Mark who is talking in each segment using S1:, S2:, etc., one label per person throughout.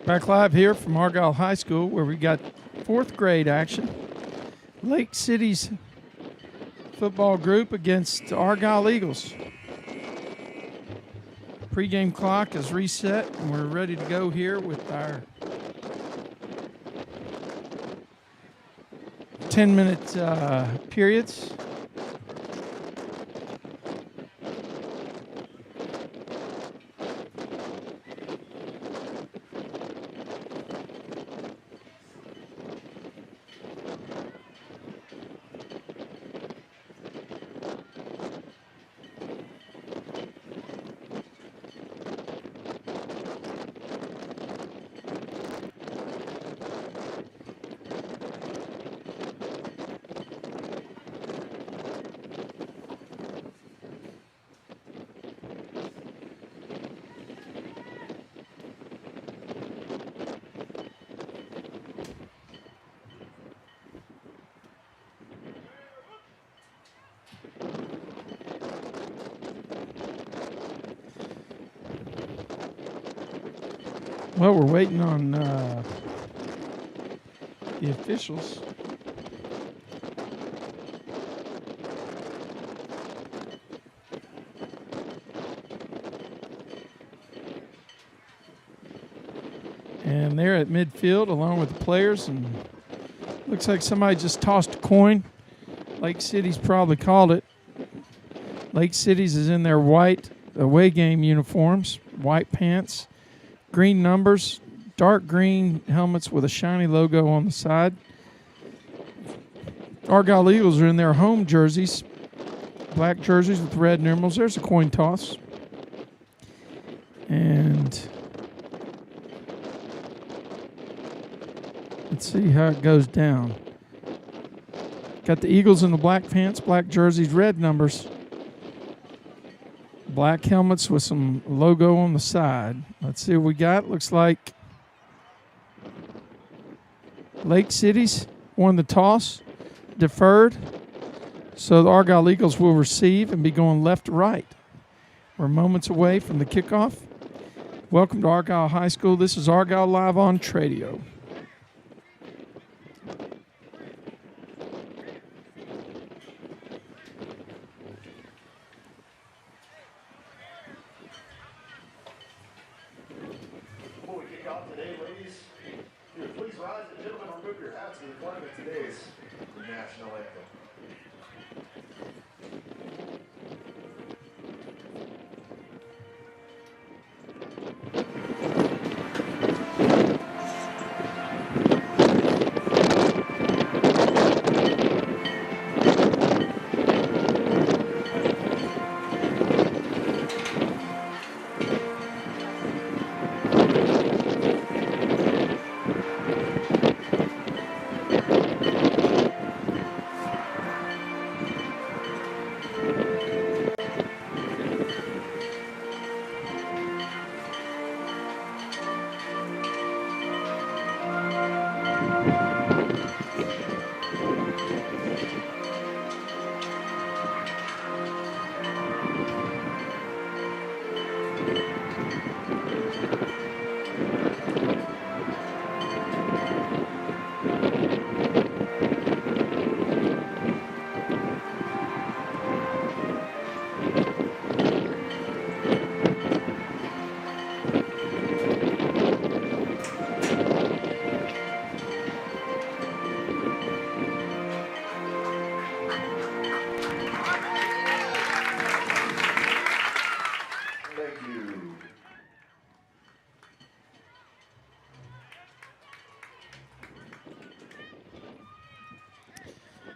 S1: Back live here from Argyle High School where we got fourth grade action. Lake City's football group against Argyle Eagles. Pre-game clock is reset and we're ready to go here with our 10-minute periods. Well, we're waiting on the officials. And they're at midfield along with the players, and looks like somebody just tossed a coin. Lake City's probably called it. Lake City's is in their white away game uniforms, white pants, green numbers, dark green helmets with a shiny logo on the side. Argyle Eagles are in their home jerseys, black jerseys with red numerals. There's a coin toss. And let's see how it goes down. Got the Eagles in the black pants, black jerseys, red numbers. Black helmets with some logo on the side. Let's see what we got. Looks like Lake City's won the toss, deferred. So the Argyle Eagles will receive and be going left to right. We're moments away from the kickoff. Welcome to Argyle High School. This is Argyle Live on Tradio.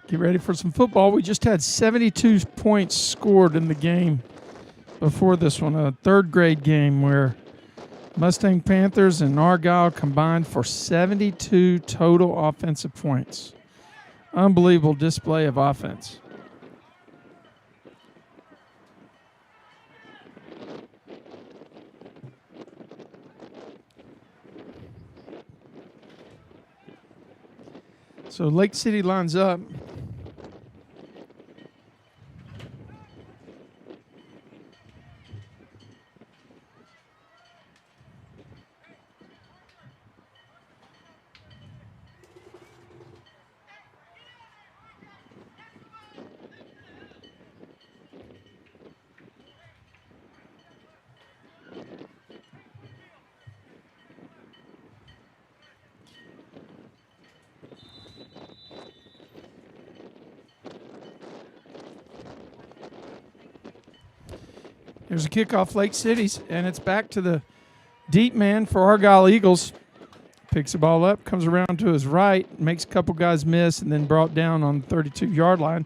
S1: Get ready for some football. We just had 72 points scored in the game before this one, a third grade game where Mustang Panthers and Argyle combined for 72 total offensive points. Unbelievable display of offense. So Lake City lines up. There's a kickoff, Lake City's, and it's back to the deep man for Argyle Eagles. Picks the ball up, comes around to his right, makes a couple guys miss, and then brought down on the 32-yard line,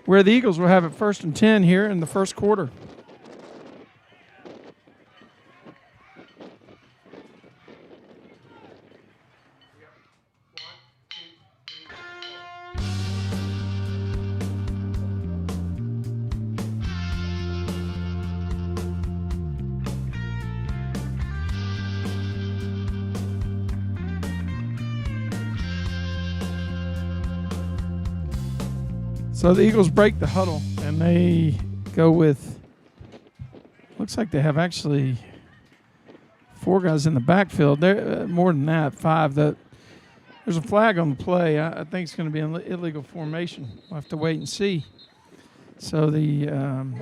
S1: where the Eagles will have it 1st and 10 here in the first quarter. So the Eagles break the huddle, and they go with, looks like they have actually 4 guys in the backfield. There, more than that, 5. There's a flag on the play. I think it's going to be an illegal formation. We'll have to wait and see. So the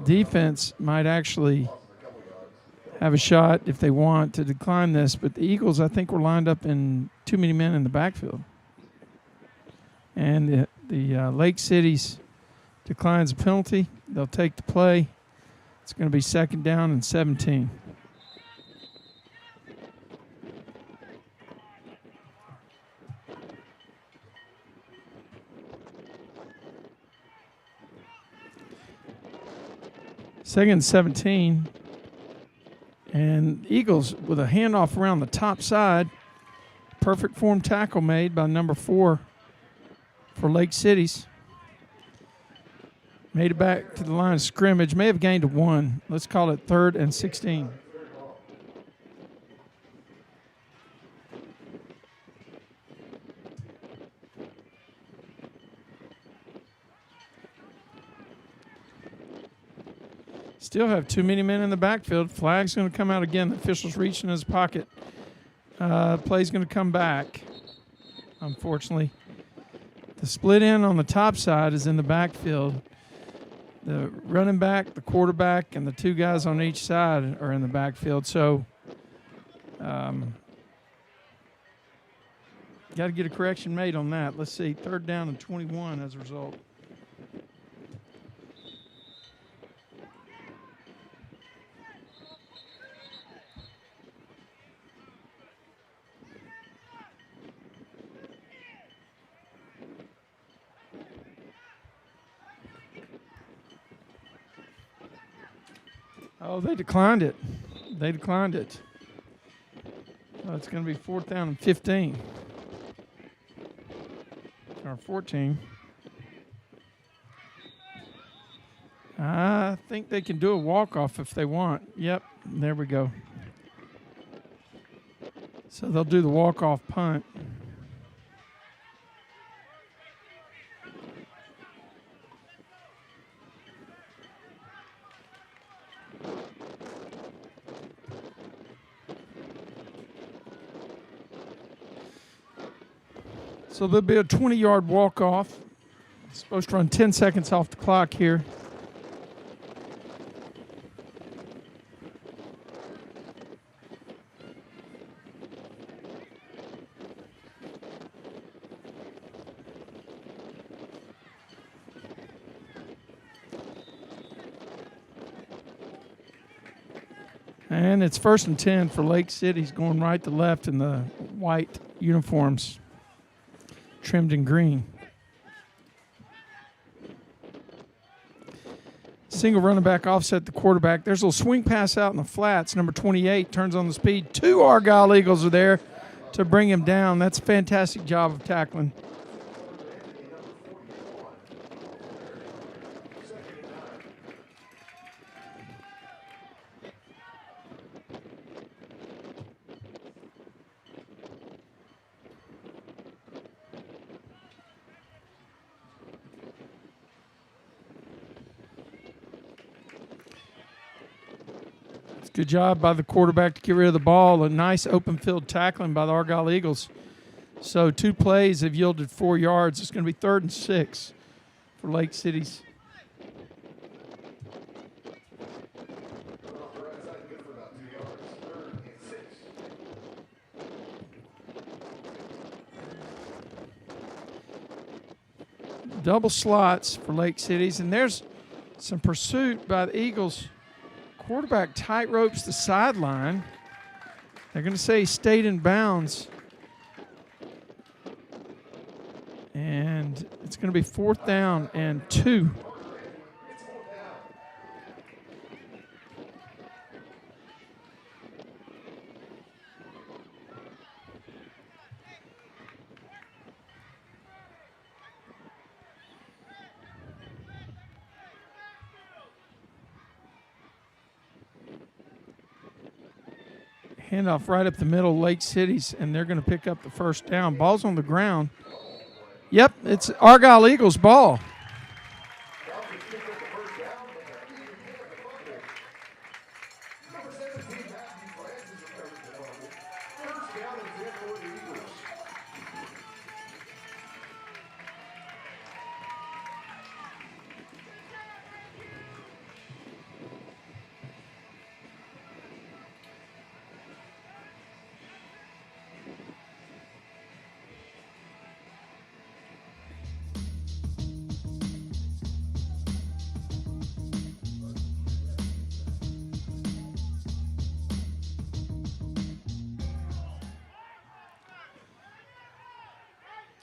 S1: defense might actually have a shot if they want to decline this, but the Eagles, I think, were lined up in too many men in the backfield. And the Lake City's declines a penalty. They'll take the play. It's going to be 2nd down and 17. Second and 17. And Eagles with a handoff around the top side. Perfect form tackle made by number 4 for Lake City's. Made it back to the line of scrimmage. May have gained a 1. Let's call it 3rd and 16. Still have too many men in the backfield. Flag's going to come out again. The official's reaching in his pocket. Play's going to come back, unfortunately. The split end on the top side is in the backfield. The running back, the quarterback, and the 2 guys on each side are in the backfield. So, got to get a correction made on that. Let's see, 3rd down and 21 as a result. Oh, they declined it. They declined it. Oh, it's going to be 4th down and 15. Or 14. I think they can do a walk-off if they want. Yep, there we go. So they'll do the walk-off punt. So there'll be a 20-yard walk-off. It's supposed to run 10 seconds off the clock here. And it's 1st and 10 for Lake City's, going right to left in the white uniforms, trimmed in green. Single running back offset the quarterback. There's a little swing pass out in the flats. Number 28 turns on the speed. 2 Argyle Eagles are there to bring him down. That's a fantastic job of tackling. Good job by the quarterback to get rid of the ball. A nice open field tackling by the Argyle Eagles. So 2 plays have yielded 4 yards. It's going to be 3rd and 6 for Lake City's. Double slots for Lake City's, and there's some pursuit by the Eagles Quarterback tight ropes the sideline. They're going to say he stayed in bounds. And it's going to be 4th down and 2. Handoff right up the middle, Lake City's, and they're going to pick up the 1st down. Ball's on the ground. Yep, it's Argyle Eagles ball.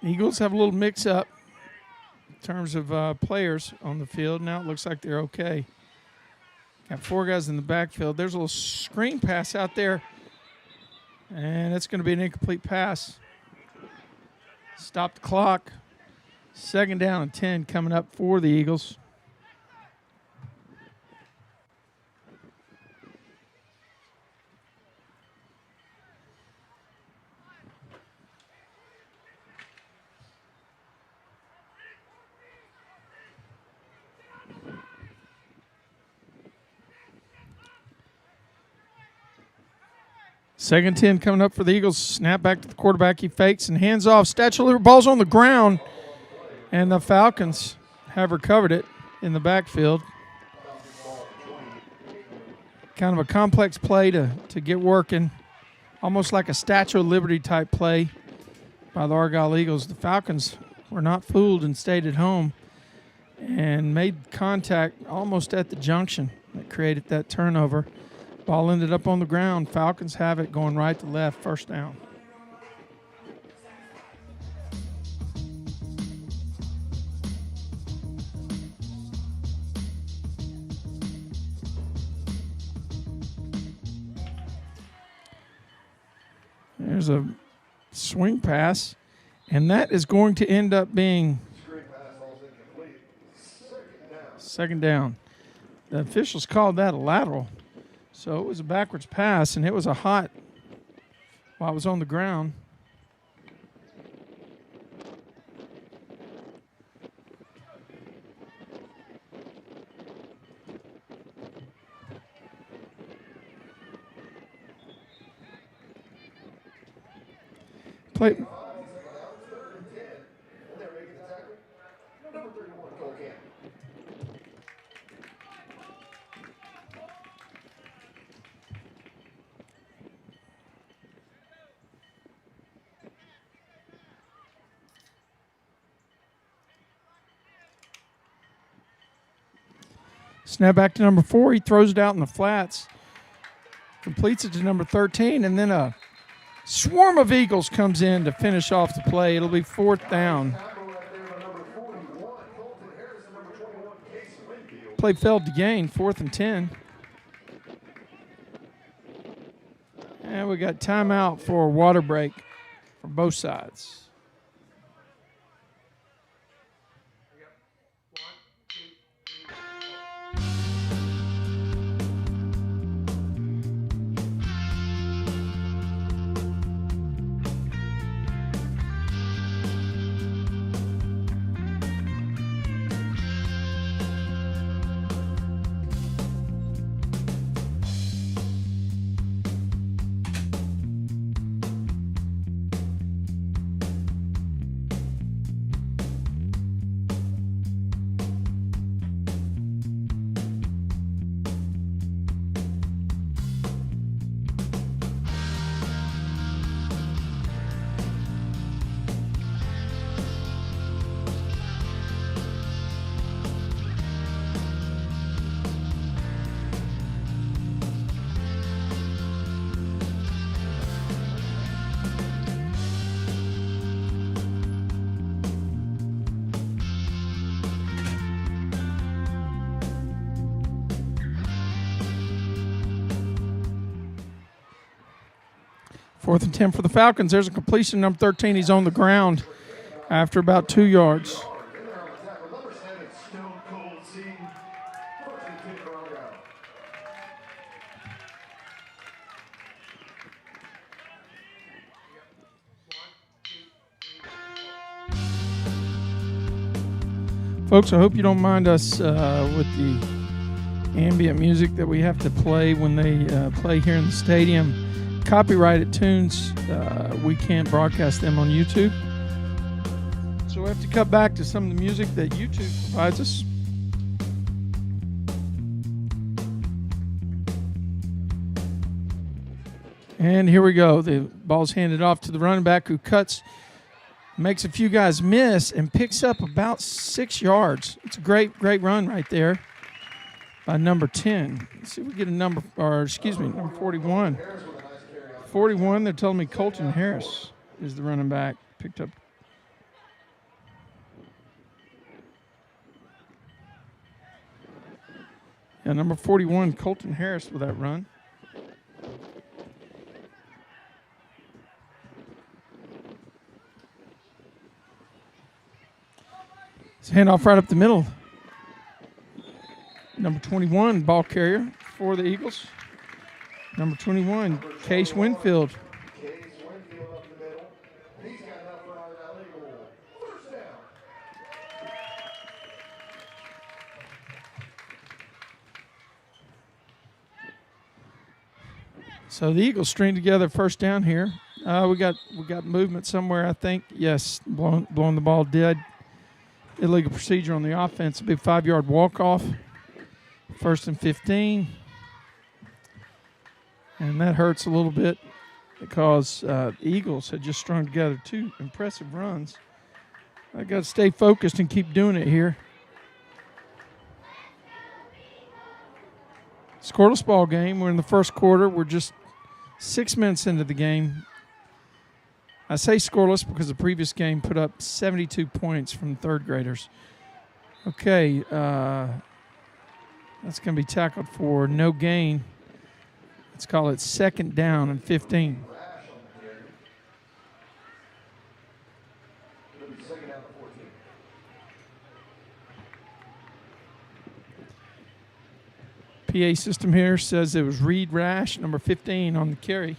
S1: Eagles have a little mix-up in terms of players on the field. Now it looks like they're okay. Got 4 guys in the backfield. There's a little screen pass out there, and it's going to be an incomplete pass. Stop the clock. 2nd down and 10 coming up for the Eagles. Second 10 coming up for the Eagles. Snap back to the quarterback. He fakes and hands off. Statue ball's on the ground. And the Falcons have recovered it in the backfield. Kind of a complex play to get working. Almost like a Statue of Liberty type play by the Argyle Eagles. The Falcons were not fooled and stayed at home and made contact almost at the junction that created that turnover. Ball ended up on the ground. Falcons have it going right to left, 1st down. There's a swing pass, and that is going to end up being 2nd down. The officials called that a lateral. So it was a backwards pass, and it was a hot while it was on the ground. Play. Snap back to number 4. He throws it out in the flats. Completes it to number 13. And then a swarm of Eagles comes in to finish off the play. It'll be 4th down. Play failed to gain. 4th and 10. And we got timeout for a water break for both sides. 4th and 10 for the Falcons. There's a completion. Number 13, he's on the ground after about 2 yards. Folks, I hope you don't mind us with the ambient music that we have to play when they play here in the stadium. Copyrighted tunes, we can't broadcast them on YouTube. So we have to cut back to some of the music that YouTube provides us. And here we go. The ball's handed off to the running back who cuts, makes a few guys miss, and picks up about 6 yards. It's a great run right there by number 10. Let's see if we get number 41. 41, they're telling me Colton Harris is the running back. Picked up. Yeah, number 41, Colton Harris with that run. Handoff right up the middle. Number 21, ball carrier for the Eagles. Number 21, Case Winfield. So the Eagles string together first down here. We got movement somewhere, I think. Yes, blowing the ball dead. Illegal procedure on the offense. A big 5-yard walk-off. 1st and 15. And that hurts a little bit because the Eagles had just strung together 2 impressive runs. I got to stay focused and keep doing it here. Scoreless ball game. We're in the first quarter. We're just 6 minutes into the game. I say scoreless because the previous game put up 72 points from third graders. Okay, that's going to be tackled for no gain. Let's call it 2nd down and 15. PA system here says it was Reed Rash, number 15 on the carry.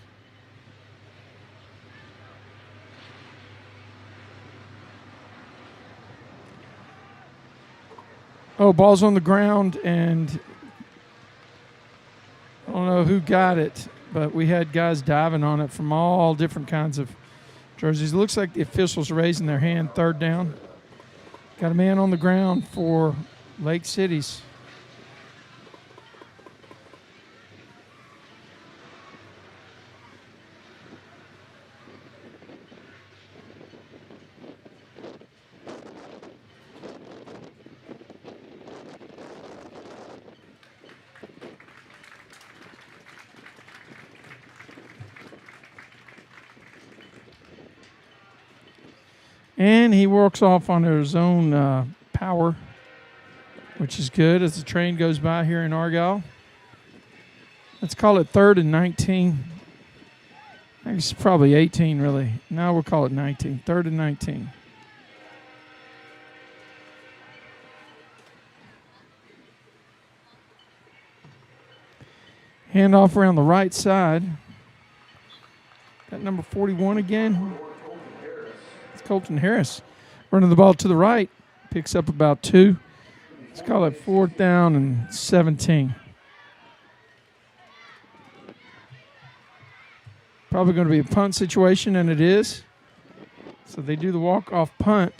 S1: Oh, ball's on the ground, and I don't know who got it, but we had guys diving on it from all different kinds of jerseys. It looks like the officials are raising their hand. 3rd down. Got a man on the ground for Lake City's. And he works off on his own power, which is good as the train goes by here in Argyle. Let's call it 3rd and 19. I think it's probably 18, really. Now we'll call it 19. 3rd and 19. Handoff around the right side. Got number 41 again. Colton Harris running the ball to the right, picks up about 2. Let's call it 4th down and 17. Probably going to be a punt situation, and it is. So they do the walk-off punt.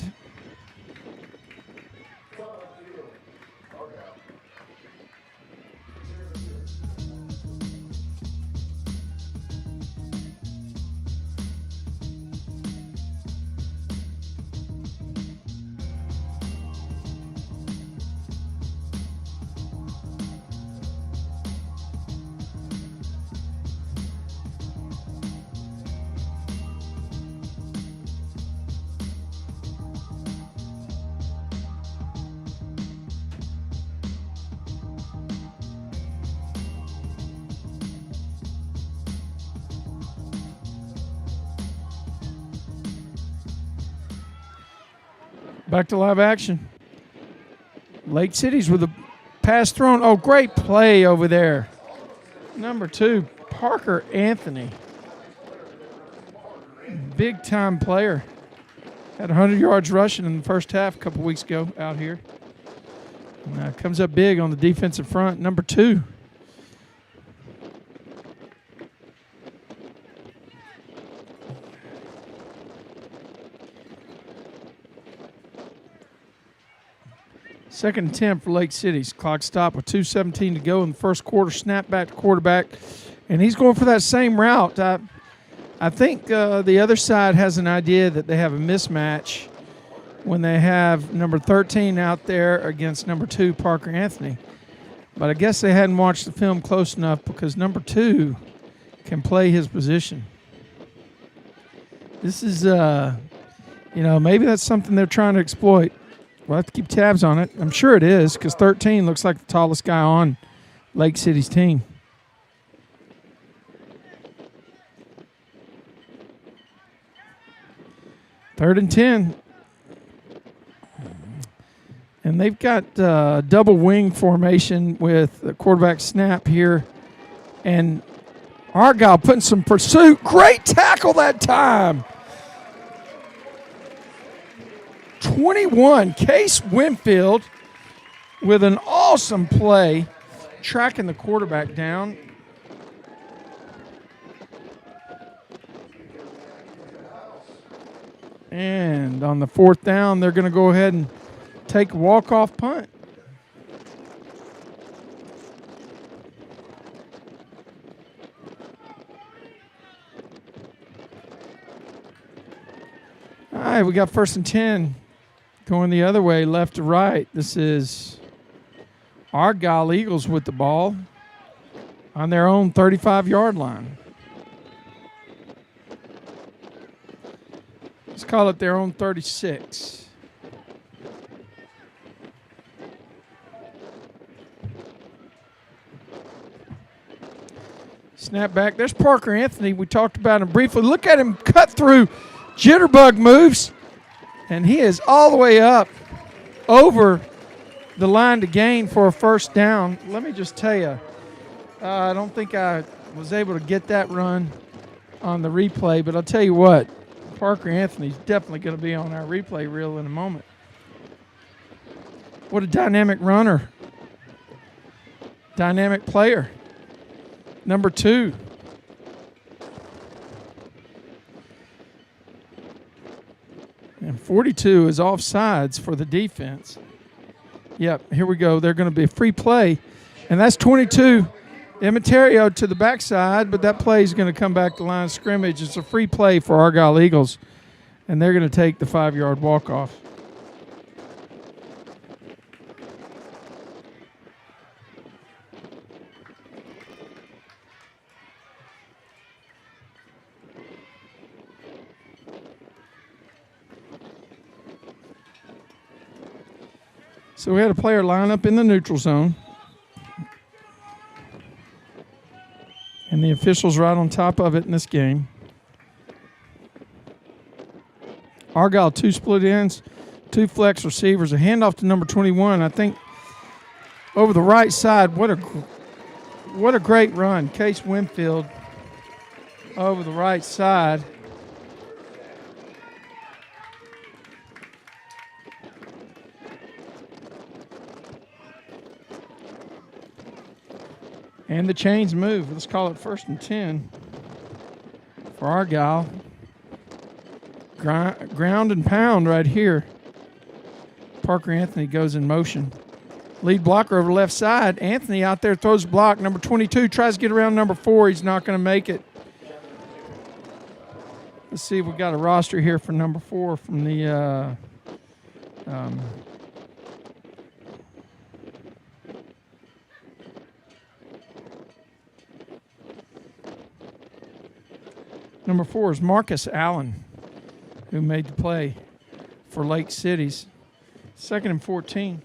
S1: Back to live action. Lake City's with a pass thrown. Oh, great play over there. Number 2, Parker Anthony. Big-time player. Had 100 yards rushing in the first half a couple weeks ago out here. And, comes up big on the defensive front. Number 2. Second attempt for Lake City's. Clock stopped with 2:17 to go in the first quarter. Snap back to quarterback. And he's going for that same route. I think the other side has an idea that they have a mismatch when they have number 13 out there against number 2, Parker Anthony. But I guess they hadn't watched the film close enough because number 2 can play his position. This is, maybe that's something they're trying to exploit. We'll have to keep tabs on it. I'm sure it is because 13 looks like the tallest guy on Lake City's team. Third and 10. And they've got double wing formation with the quarterback snap here. And Argyle putting some pursuit. Great tackle that time. 21, Case Winfield with an awesome play, tracking the quarterback down. And on the fourth down, they're going to go ahead and take a walk-off punt. All right, we got 1st and 10 going the other way, left to right. This is Argyle Eagles with the ball on their own 35-yard line. Let's call it their own 36. Snap back. There's Parker Anthony. We talked about him briefly. Look at him cut through jitterbug moves. And he is all the way up over the line to gain for a first down. Let me just tell you, I don't think I was able to get that run on the replay, but I'll tell you what, Parker Anthony's definitely going to be on our replay reel in a moment. What a dynamic runner. Dynamic player. Number 2. And 42 is offsides for the defense. Yep, here we go. They're going to be a free play. And that's 22. Immaterio to the backside, but that play is going to come back to line of scrimmage. It's a free play for Argyle Eagles, and they're going to take the 5-yard walk-off. So we had a player line up in the neutral zone. And the official's right on top of it in this game. Argyle 2 split ends, 2 flex receivers, a handoff to number 21. I think over the right side, what a great run. Case Winfield over the right side. And the chains move. Let's call it 1st and 10 for Argyle. Ground and pound right here. Parker Anthony goes in motion. Lead blocker over the left side. Anthony out there throws a block. Number 22 tries to get around number 4. He's not going to make it. Let's see if we got a roster here for number 4 from the Number 4 is Marcus Allen, who made the play for Lake City's. 2nd and 14.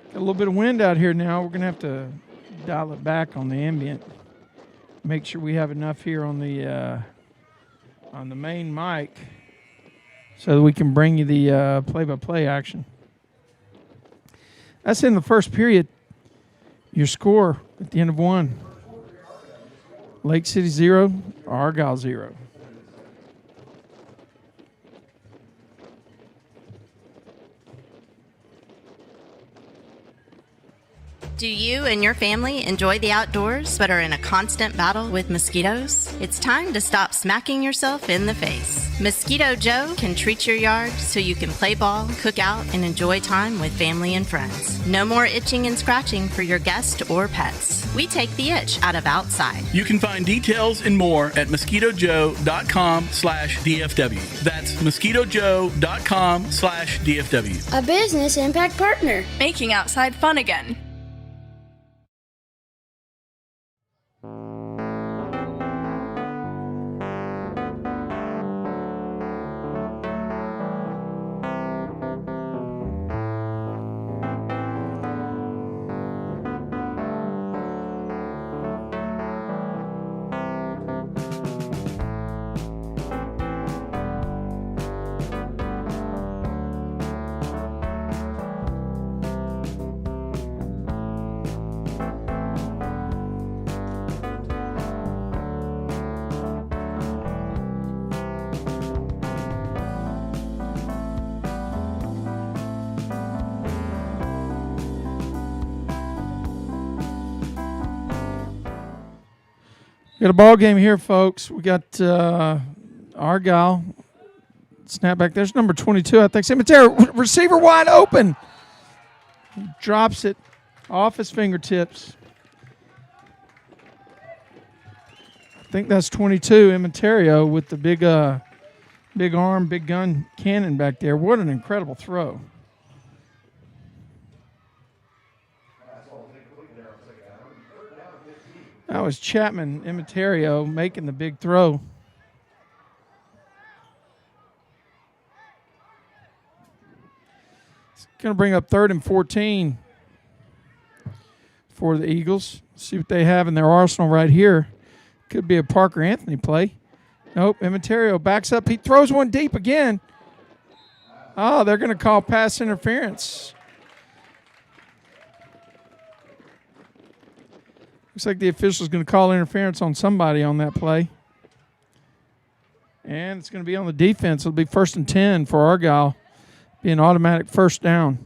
S1: Got a little bit of wind out here now. We're going to have to dial it back on the ambient. Make sure we have enough here on the on the main mic so that we can bring you the play-by-play action. That's in the first period. Your score at the end of one. Lake City 0, Argyle 0.
S2: Do you and your family enjoy the outdoors but are in a constant battle with mosquitoes? It's time to stop smacking yourself in the face. Mosquito Joe can treat your yard so you can play ball, cook out, and enjoy time with family and friends. No more itching and scratching for your guests or pets. We take the itch out of outside.
S3: You can find details and more at mosquitojoe.com/DFW. That's mosquitojoe.com/DFW.
S4: A business impact partner.
S5: Making outside fun again.
S1: Got a ball game here, folks. We got Argyle. Snap back. There's number 22, I think. Cemetery receiver wide open. He drops it off his fingertips. I think that's 22, Imiterio, with the big arm, big gun cannon back there. What an incredible throw. That was Chapman Imiterio making the big throw. It's going to bring up 3rd and 14 for the Eagles. See what they have in their arsenal right here. Could be a Parker Anthony play. Nope, Imiterio backs up. He throws one deep again. Oh, they're going to call pass interference. Looks like the official's going to call interference on somebody on that play. And it's going to be on the defense. It'll be 1st and 10 for Argyle. Be an automatic first down.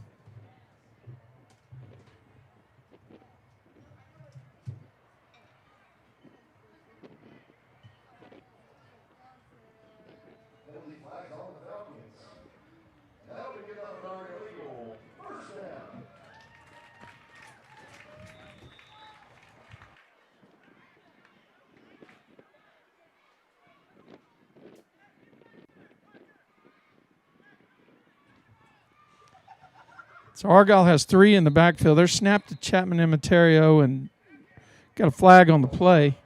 S1: So Argyle has 3 in the backfield. They're snapped to Chapman Imiterio and got a flag on the play.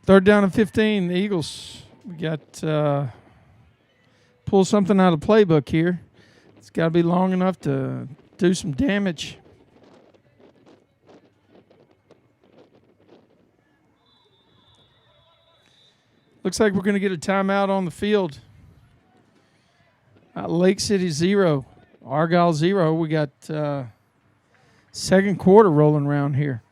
S1: Third down and 15, the Eagles. We got pull something out of the playbook here. It's got to be long enough to do some damage. Looks like we're going to get a timeout on the field. Lake City 0, Argyle 0. We got second quarter rolling around here.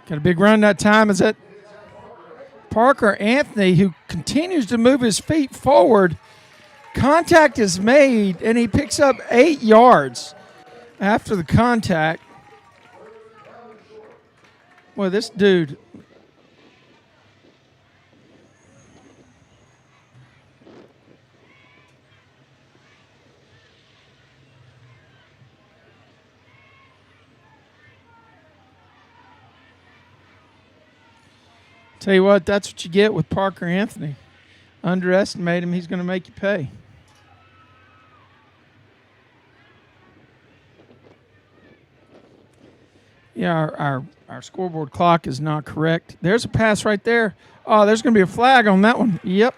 S1: Got a big run that time. Is that Parker Anthony, who continues to move his feet forward. Contact is made, and he picks up 8 yards after the contact. Boy, this dude. Tell you what, that's what you get with Parker Anthony. Underestimate him, he's going to make you pay. Yeah, our scoreboard clock is not correct. There's a pass right there. Oh, there's going to be a flag on that one. Yep.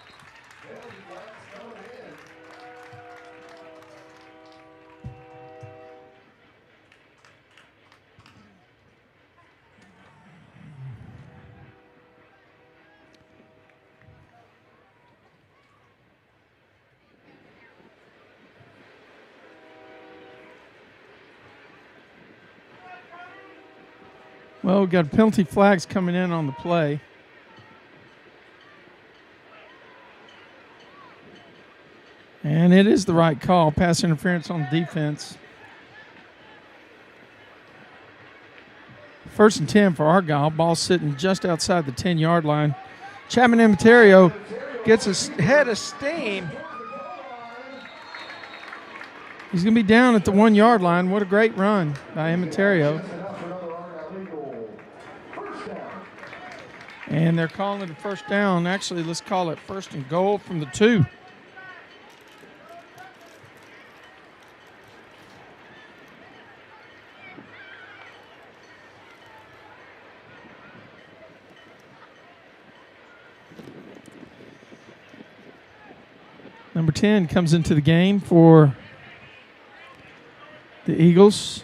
S1: Well, we've got penalty flags coming in on the play. And it is the right call. Pass interference on defense. 1st and 10 for Argyle. Ball sitting just outside the 10-yard line. Chapman Immaterio gets a head of steam. He's going to be down at the 1-yard line. What a great run by Immaterio. And they're calling it a first down. Actually, let's call it 1st and goal from the 2. Number 10 comes into the game for the Eagles.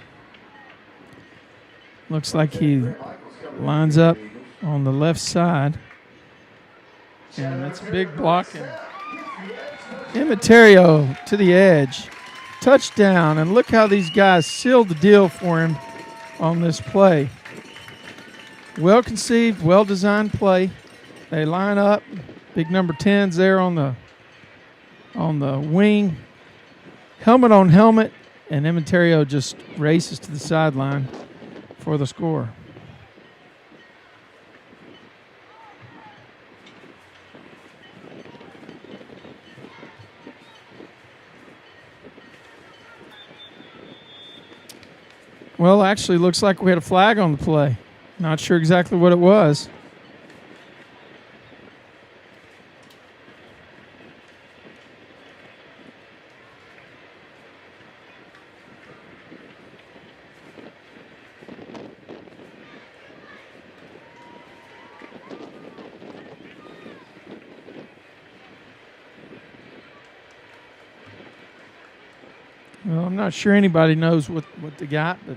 S1: Looks like he lines up on the left side. And that's a big block. And Immaterio to the edge. Touchdown. And look how these guys sealed the deal for him on this play. Well conceived, well designed play. They line up. Big number 10's there on the wing. Helmet on helmet. And Immaterio just races to the sideline for the score. Well, actually, looks like we had a flag on the play. Not sure exactly what it was. Well, I'm not sure anybody knows what they got, but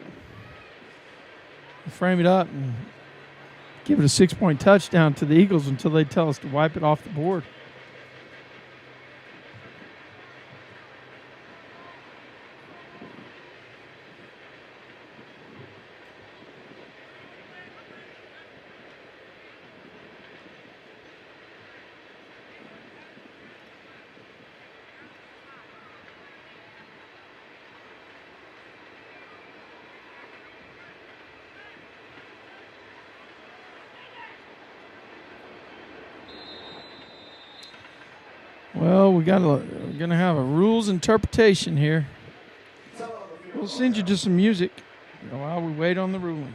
S1: we'll frame it up and give it a 6-point touchdown to the Eagles until they tell us to wipe it off the board. Well, we're going to have a rules interpretation here. We'll send you just some music while we wait on the ruling.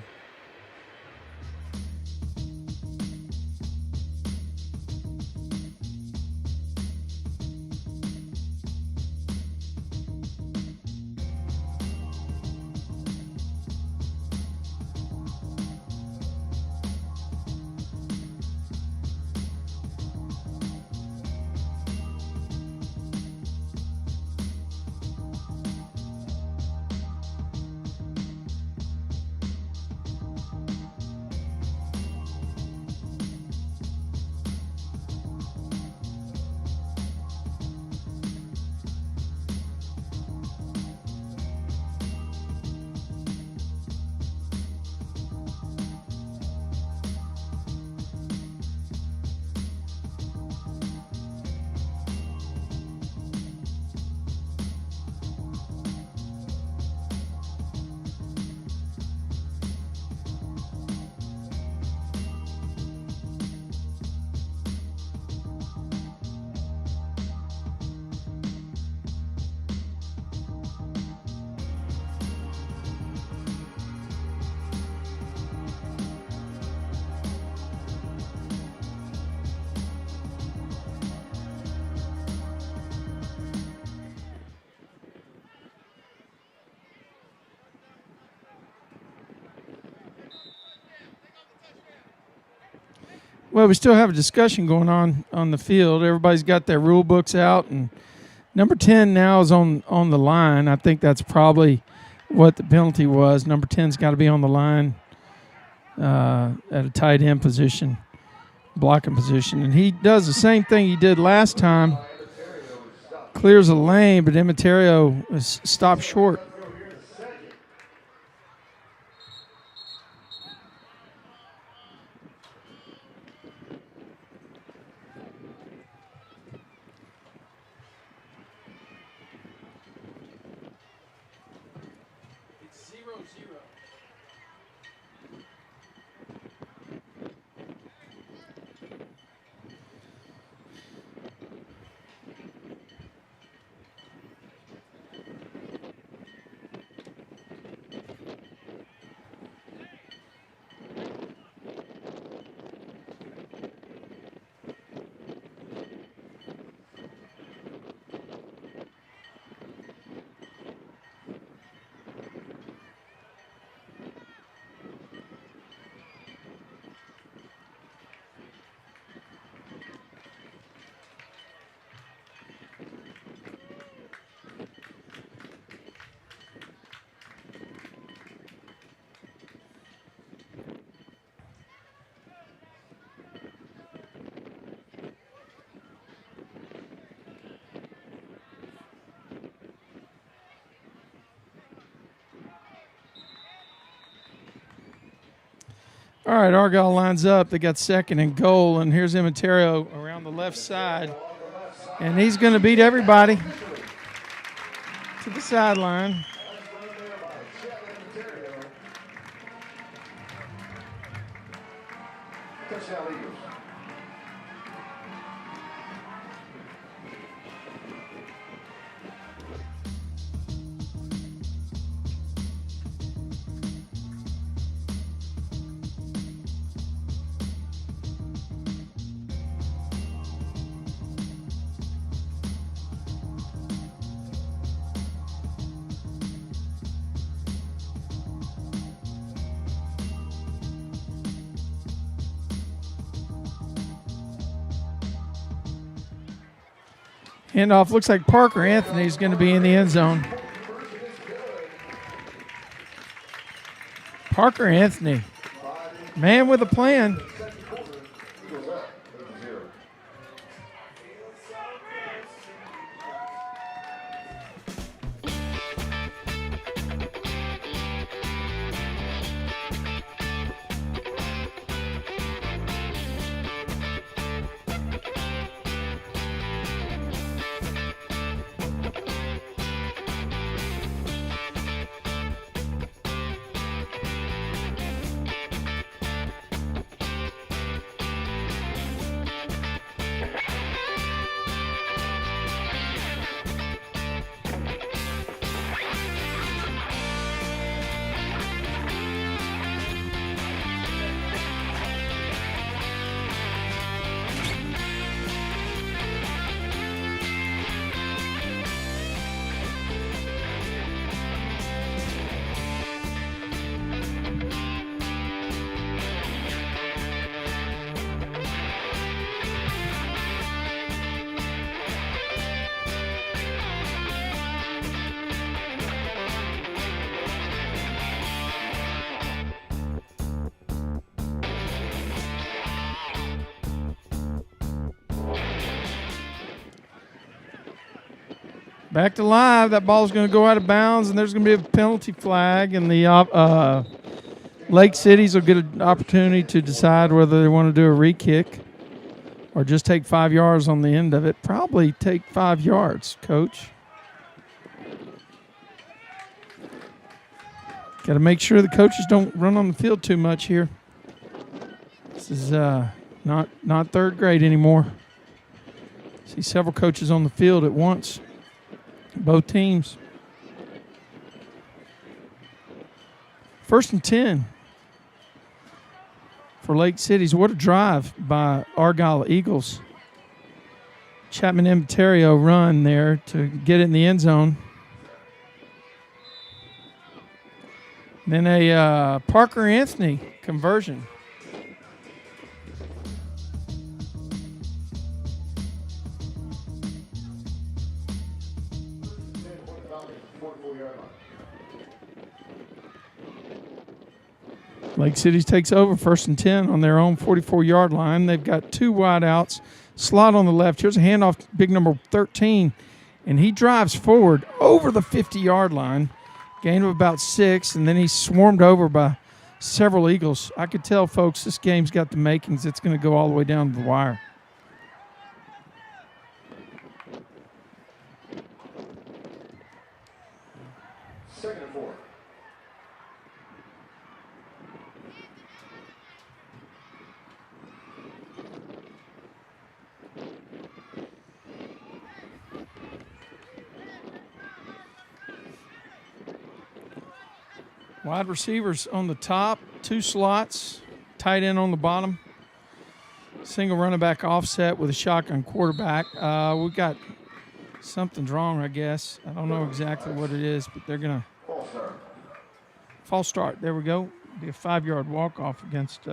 S1: Well, we still have a discussion going on the field. Everybody's got their rule books out, and number 10 now is on the line. I think that's probably what the penalty was. Number 10's got to be on the line at a tight end position, blocking position. And he does the same thing he did last time. Clears a lane, but Imiterio is stopped short. All right, Argyle lines up. They got second and goal, and here's Imiterio around the left side. And he's going to beat everybody to the sideline. Handoff looks like Parker Anthony is going to be in the end zone. Parker Anthony, man with a plan. Back to live. That ball's going to go out of bounds, and there's going to be a penalty flag, and the Lake Cities will get an opportunity to decide whether they want to do a re-kick or just take 5 yards on the end of it. Probably take 5 yards, Coach. Got to make sure the coaches don't run on the field too much here. This is not third grade anymore. See several coaches on the field at once. Both teams. 1st and 10 for Lake Cities. What a drive by Argyle Eagles. Chapman Imperio run there to get it in the end zone. Then a Parker Anthony conversion. Lake Cities takes over 1st and 10 on their own 44-yard line. They've got 2 wide outs, slot on the left. Here's a handoff, big number 13, and he drives forward over the 50-yard line, gain of about 6, and then he's swarmed over by several Eagles. I could tell, folks, this game's got the makings. It's going to go all the way down to the wire. Wide receivers on the top, 2 slots, tight end on the bottom. Single running back offset with a shotgun quarterback. We got something's wrong, I guess. I don't know exactly what it is, but they're going to false start. There we go. Be a 5-yard walk-off against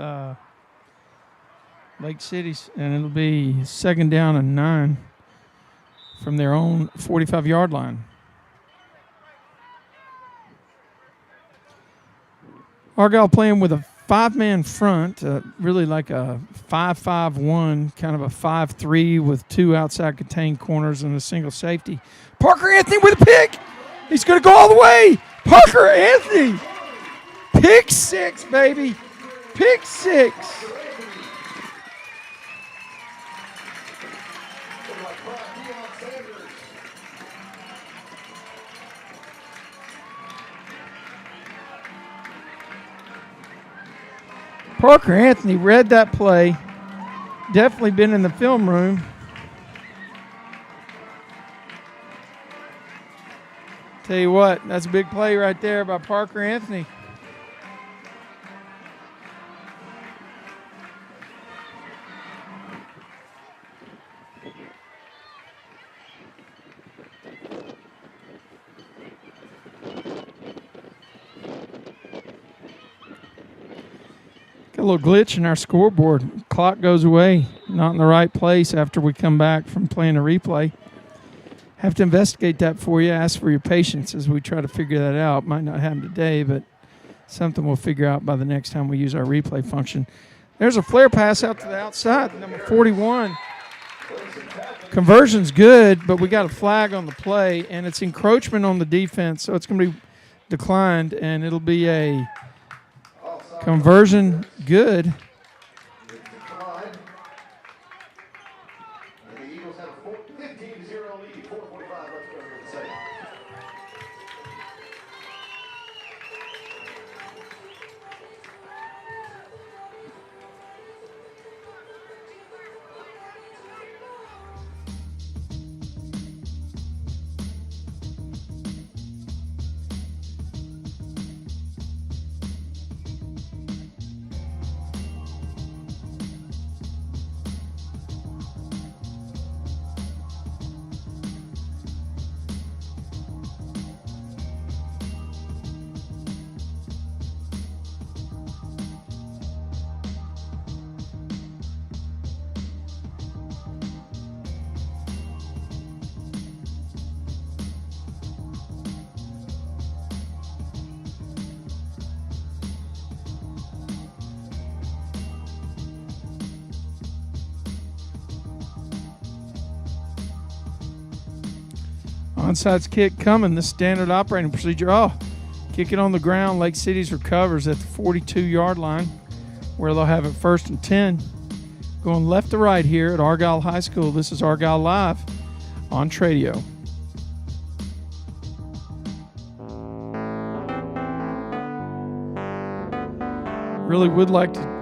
S1: Lake Cities, and it'll be 2nd down and 9 from their own 45-yard line. Argyle playing with a 5-man front, really like a 5-5-1, kind of a 5-3 with 2 outside contained corners and a single safety. Parker Anthony with a pick. He's going to go all the way. Parker Anthony. Pick 6, baby. Pick 6. Parker Anthony read that play. Definitely been in the film room. Tell you what, that's a big play right there by Parker Anthony. Got a little glitch in our scoreboard. Clock goes away, not in the right place after we come back from playing a replay. have to investigate that for you. Ask for your patience as we try to figure that out. Might not happen today, but something we'll figure out by the next time we use our replay function. There's a flare pass out to the outside, number 41. Conversion's good, but we got a flag on the play, and it's encroachment on the defense, so it's going to be declined, and it'll be a conversion good. Onside kick coming, the standard operating procedure. Oh, kick it on the ground. Lake City's recovers at the 42-yard line where they'll have it 1st and 10. Going left to right here at Argyle High School. This is Argyle Live on Tradio. Really would like to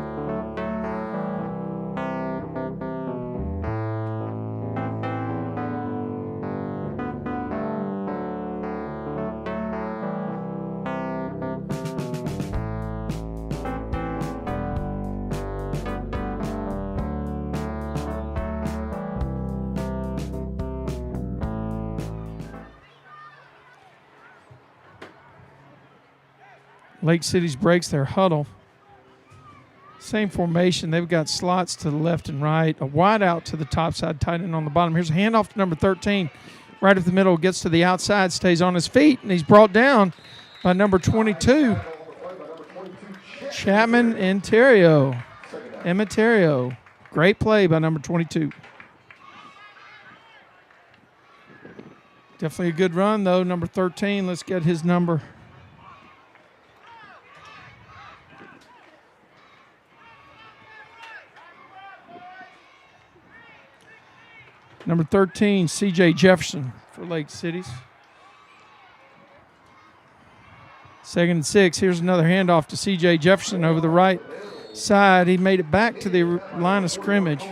S1: Lake City's breaks their huddle. Same formation. They've got slots to the left and right. A wide out to the top side, tight end on the bottom. Here's a handoff to number 13. Right up the middle, gets to the outside, stays on his feet, and he's brought down by number 22. Chapman Emeterio. Great play by number 22. Definitely a good run, though. Number 13, let's get his number. Number 13, C.J. Jefferson for Lake Cities. 2nd and 6. Here's another handoff to C.J. Jefferson over the right side. He made it back to the line of scrimmage.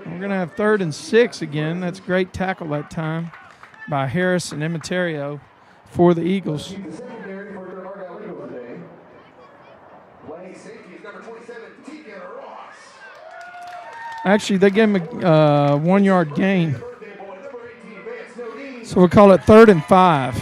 S1: We're going to have 3rd and 6 again. That's a great tackle that time by Harris and Emeterio for the Eagles. Actually, they gave him a 1-yard gain. So we'll call it 3rd and 5.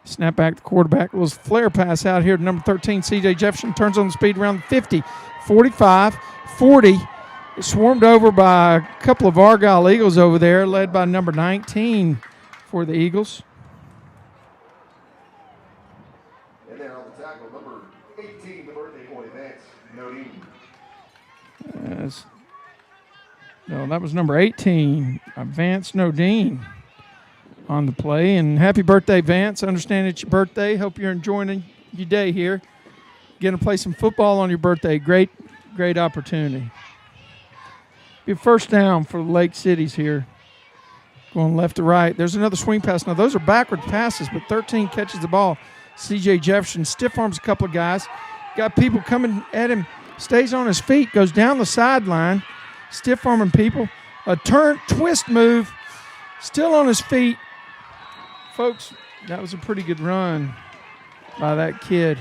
S1: Snap back to quarterback. A little flare pass out here to number 13, C.J. Jefferson. Turns on the speed around the 50, 45, 40. Swarmed over by a couple of Argyle Eagles over there, led by number 19 for the Eagles. No, that was number 18, Vance Nodine, on the play. And happy birthday, Vance. I understand it's your birthday. Hope you're enjoying your day here. Getting to play some football on your birthday. Great opportunity. Be a 1st down for the Lake Cities here. Going left to right. There's another swing pass. Now, those are backward passes, but 13 catches the ball. C.J. Jefferson stiff arms a couple of guys. Got people coming at him. Stays on his feet. Goes down the sideline. Stiff arming people. A twist move. Still on his feet. Folks, that was a pretty good run by that kid.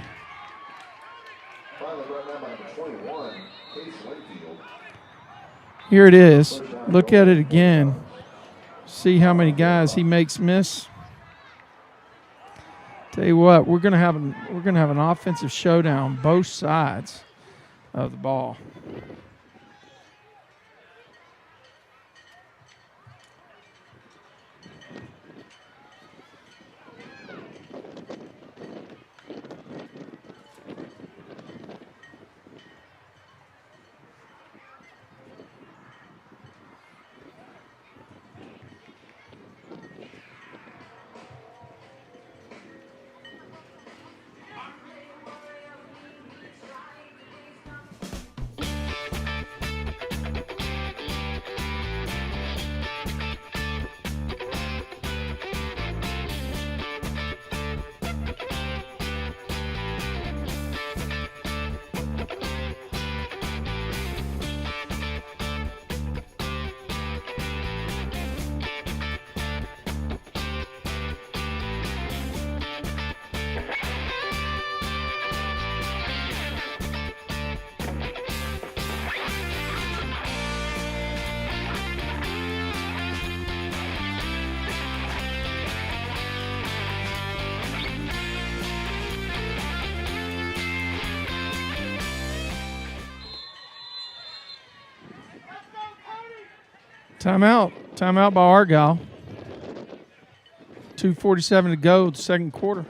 S1: Here it is. Look at it again. See how many guys he makes miss. Tell you what, we're gonna have an offensive showdown both sides of the ball. Timeout by Argyle. 2:47 to go, the second quarter.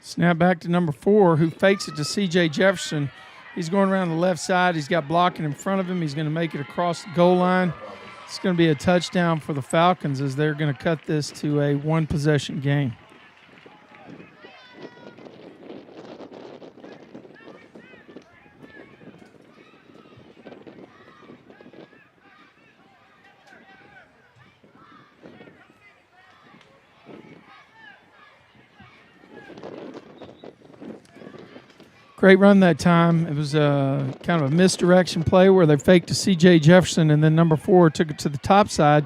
S1: Snap back to number 4, who fakes it to C.J. Jefferson. He's going around the left side. He's got blocking in front of him. He's going to make it across the goal line. It's going to be a touchdown for the Falcons as they're going to cut this to a one-possession game. Great run that time. It was kind of a misdirection play where they faked to C.J. Jefferson, and then number 4 took it to the top side.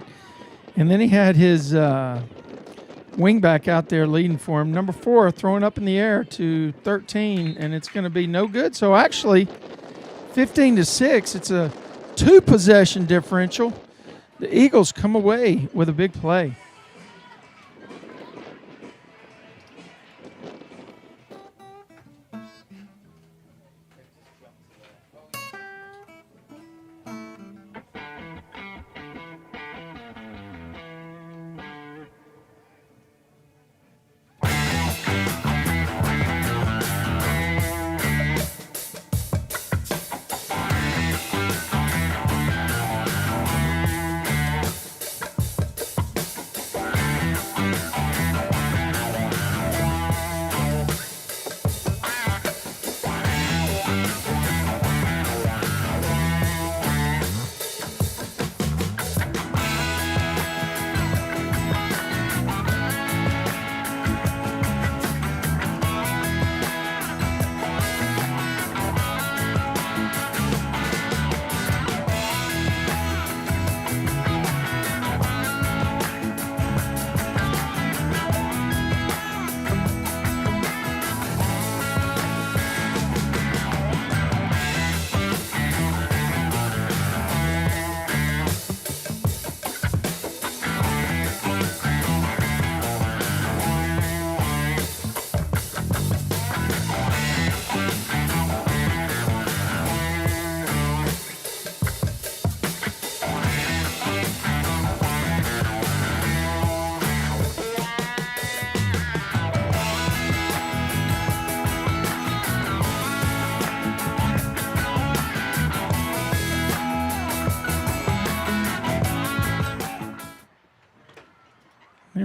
S1: And then he had his wingback out there leading for him. Number 4 throwing up in the air to 13, and it's going to be no good. So actually, 15-6, it's a 2-possession differential. The Eagles come away with a big play.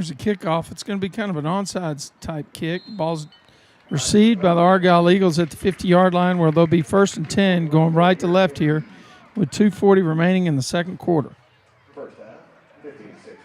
S1: Here's a kickoff. It's going to be kind of an onside type kick. Ball's received by the Argyle Eagles at the 50-yard line, where they'll be 1st and 10 going right to left here with 2:40 remaining in the second quarter.
S6: First half, 15-6.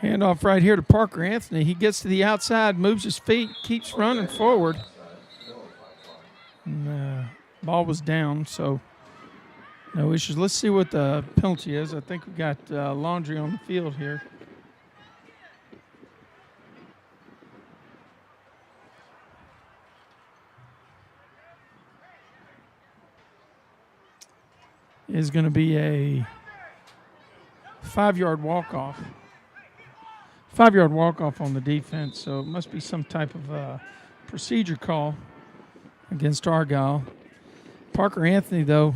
S1: Handoff right here to Parker Anthony. He gets to the outside, moves his feet, keeps running forward. And, ball was down, so no issues. Let's see what the penalty is. I think we got laundry on the field here. Is going to be a 5-yard walk-off. 5-yard walk-off on the defense, so it must be some type of procedure call against Argyle. Parker Anthony, though,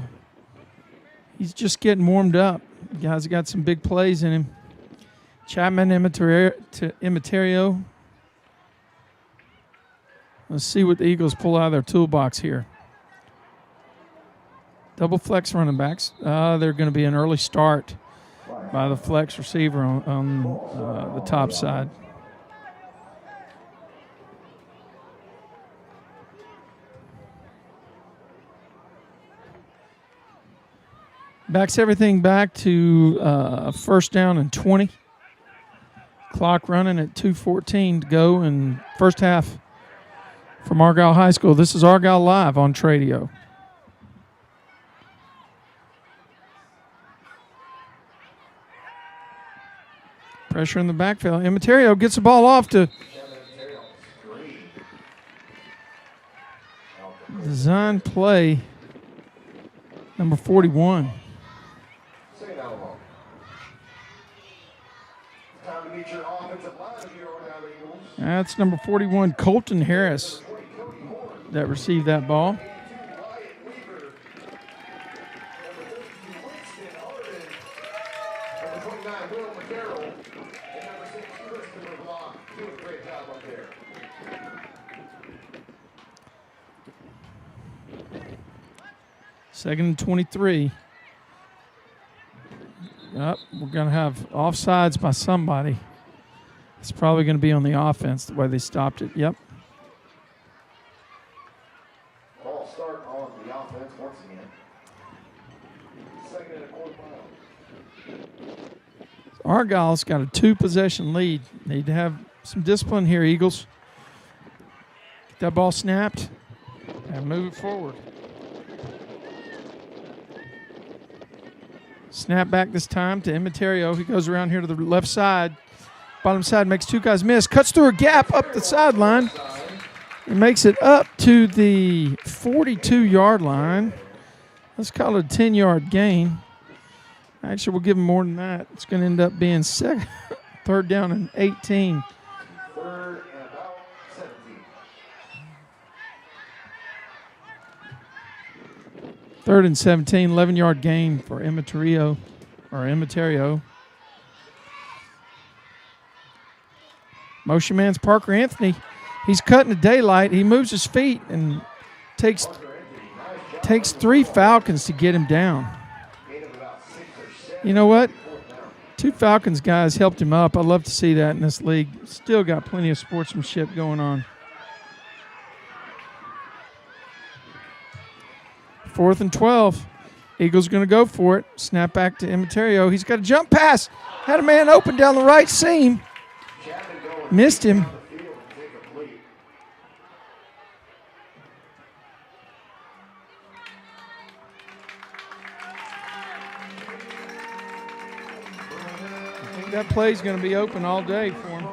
S1: he's just getting warmed up. The guy's got some big plays in him. Chapman to Imiterio. Let's see what the Eagles pull out of their toolbox here. Double flex running backs. They're going to be an early start by the flex receiver on the top side. Backs everything back to 1st down and 20. Clock running at 2:14 to go in first half from Argyle High School. This is Argyle Live on Tradio. Pressure in the backfield. Imiterio gets the ball off to design play number 41. That's number 41, Colton Harris, that received that ball. Second and 23. We're going to have offsides by somebody. It's probably going to be on the offense, the way they stopped it. Yep.
S6: Ball start on the offense once again. Second and a quarter mile.
S1: Argyle's got a 2-possession lead. Need to have some discipline here, Eagles. Get that ball snapped and move it forward. Snap back this time to Imiterio. He goes around here to the left side. Bottom side, makes 2 guys miss. Cuts through a gap up the sideline. And makes it up to the 42-yard line. Let's call it a 10-yard gain. Actually, we'll give him more than that. It's going to end up being 3rd down and 18.
S6: 3rd and about 17.
S1: 3rd and 17, 11-yard gain for Imiterio. Motion man's Parker Anthony. He's cutting the daylight. He moves his feet and takes 3 Falcons to get him down. You know what? 2 Falcons guys helped him up. I love to see that in this league. Still got plenty of sportsmanship going on. 4th and 12. Eagles going to go for it. Snap back to Imiterio. He's got a jump pass. Had a man open down the right seam. Missed him. I think that play's going to be open all day for him.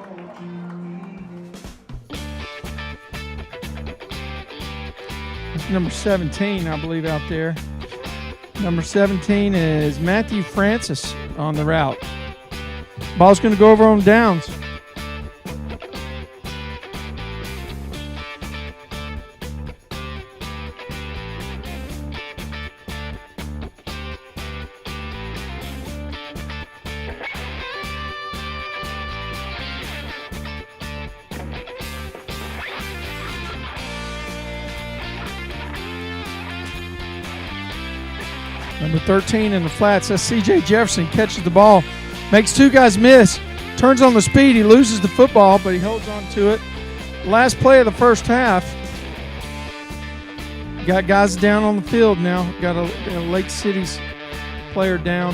S1: That's number 17, I believe, out there. Number 17 is Matthew Francis on the route. Ball's going to go over on downs. Number 13 in the flats, that's C.J. Jefferson, catches the ball, makes two guys miss, turns on the speed, he loses the football, but he holds on to it. Last play of the first half. Got guys down on the field now. Got a Lake City's player down.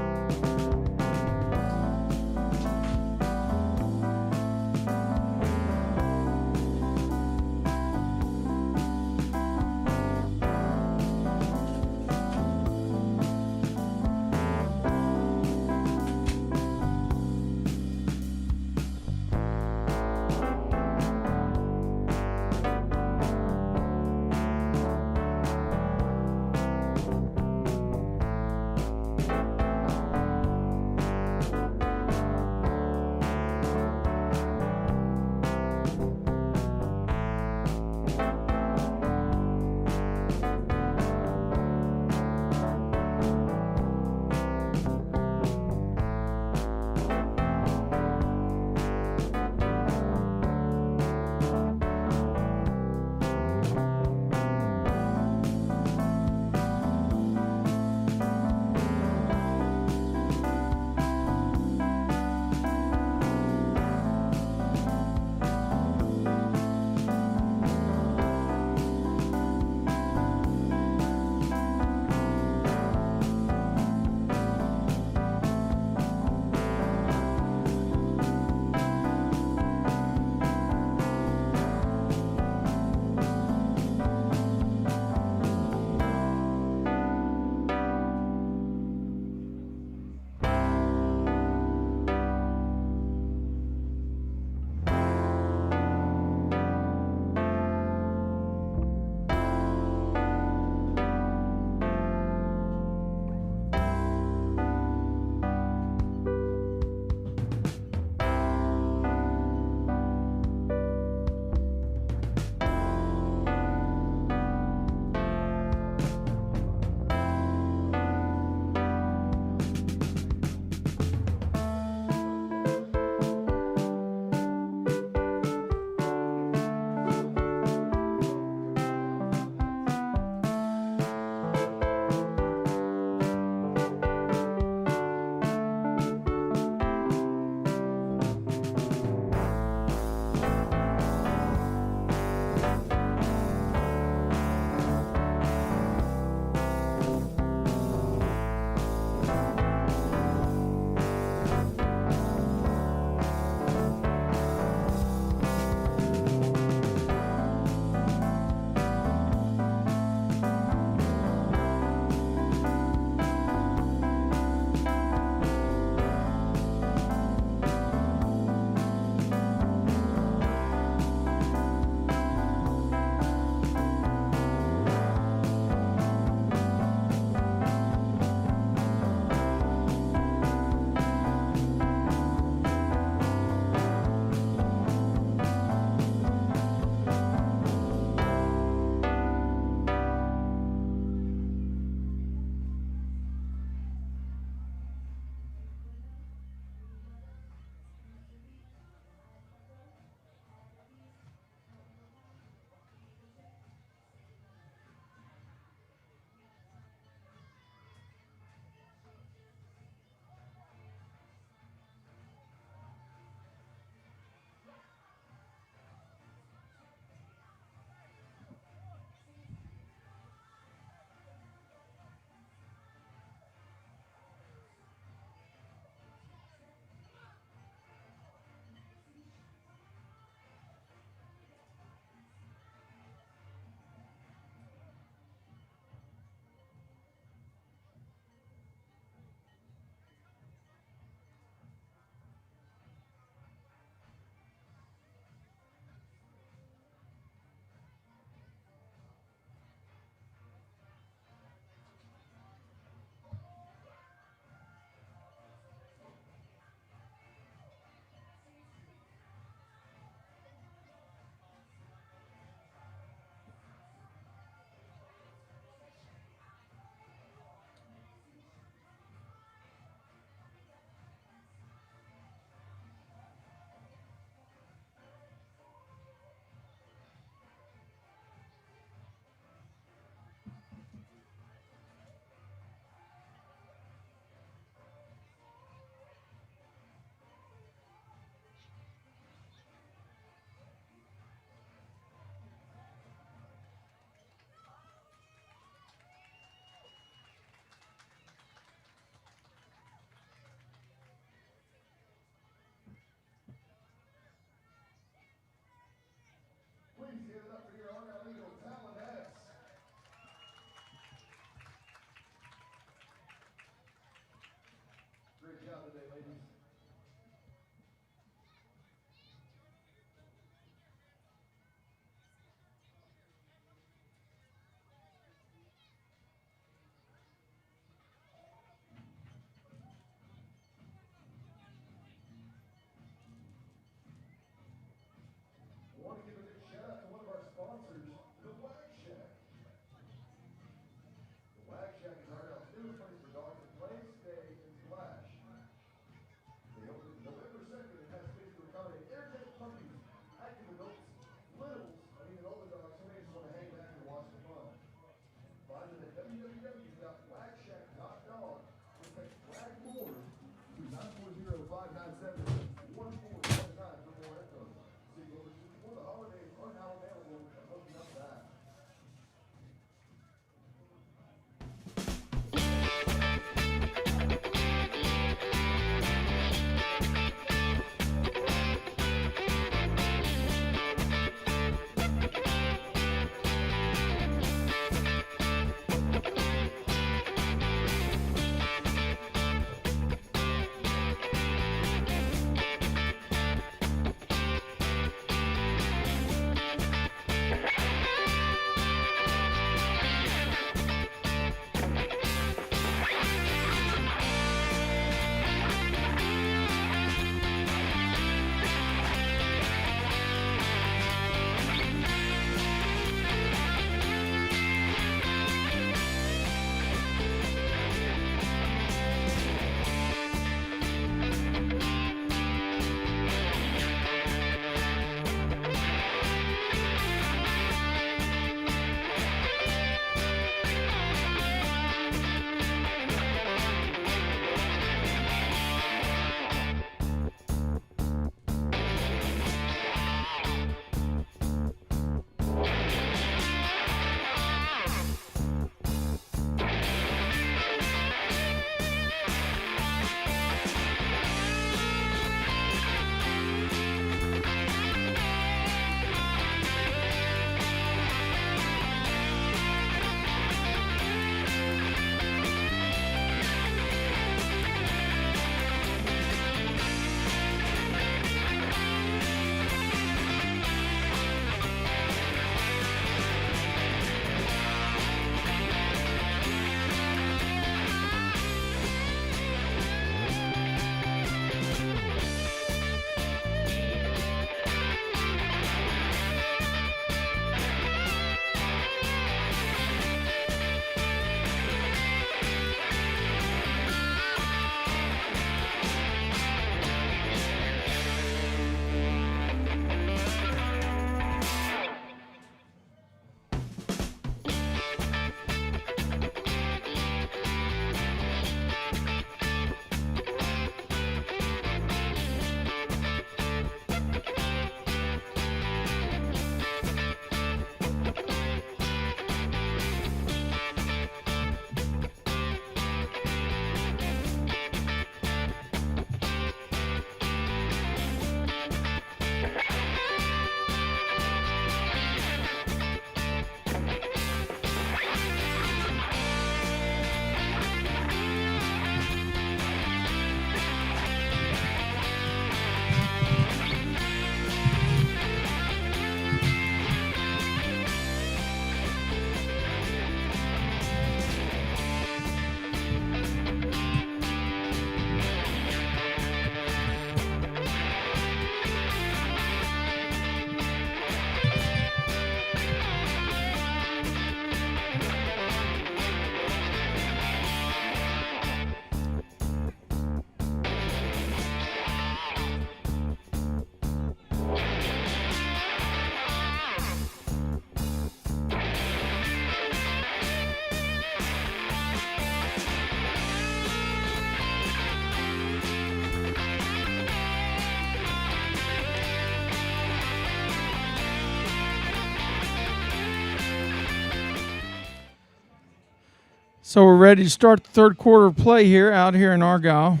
S1: So we're ready to start the third quarter of play here out here in Argyle,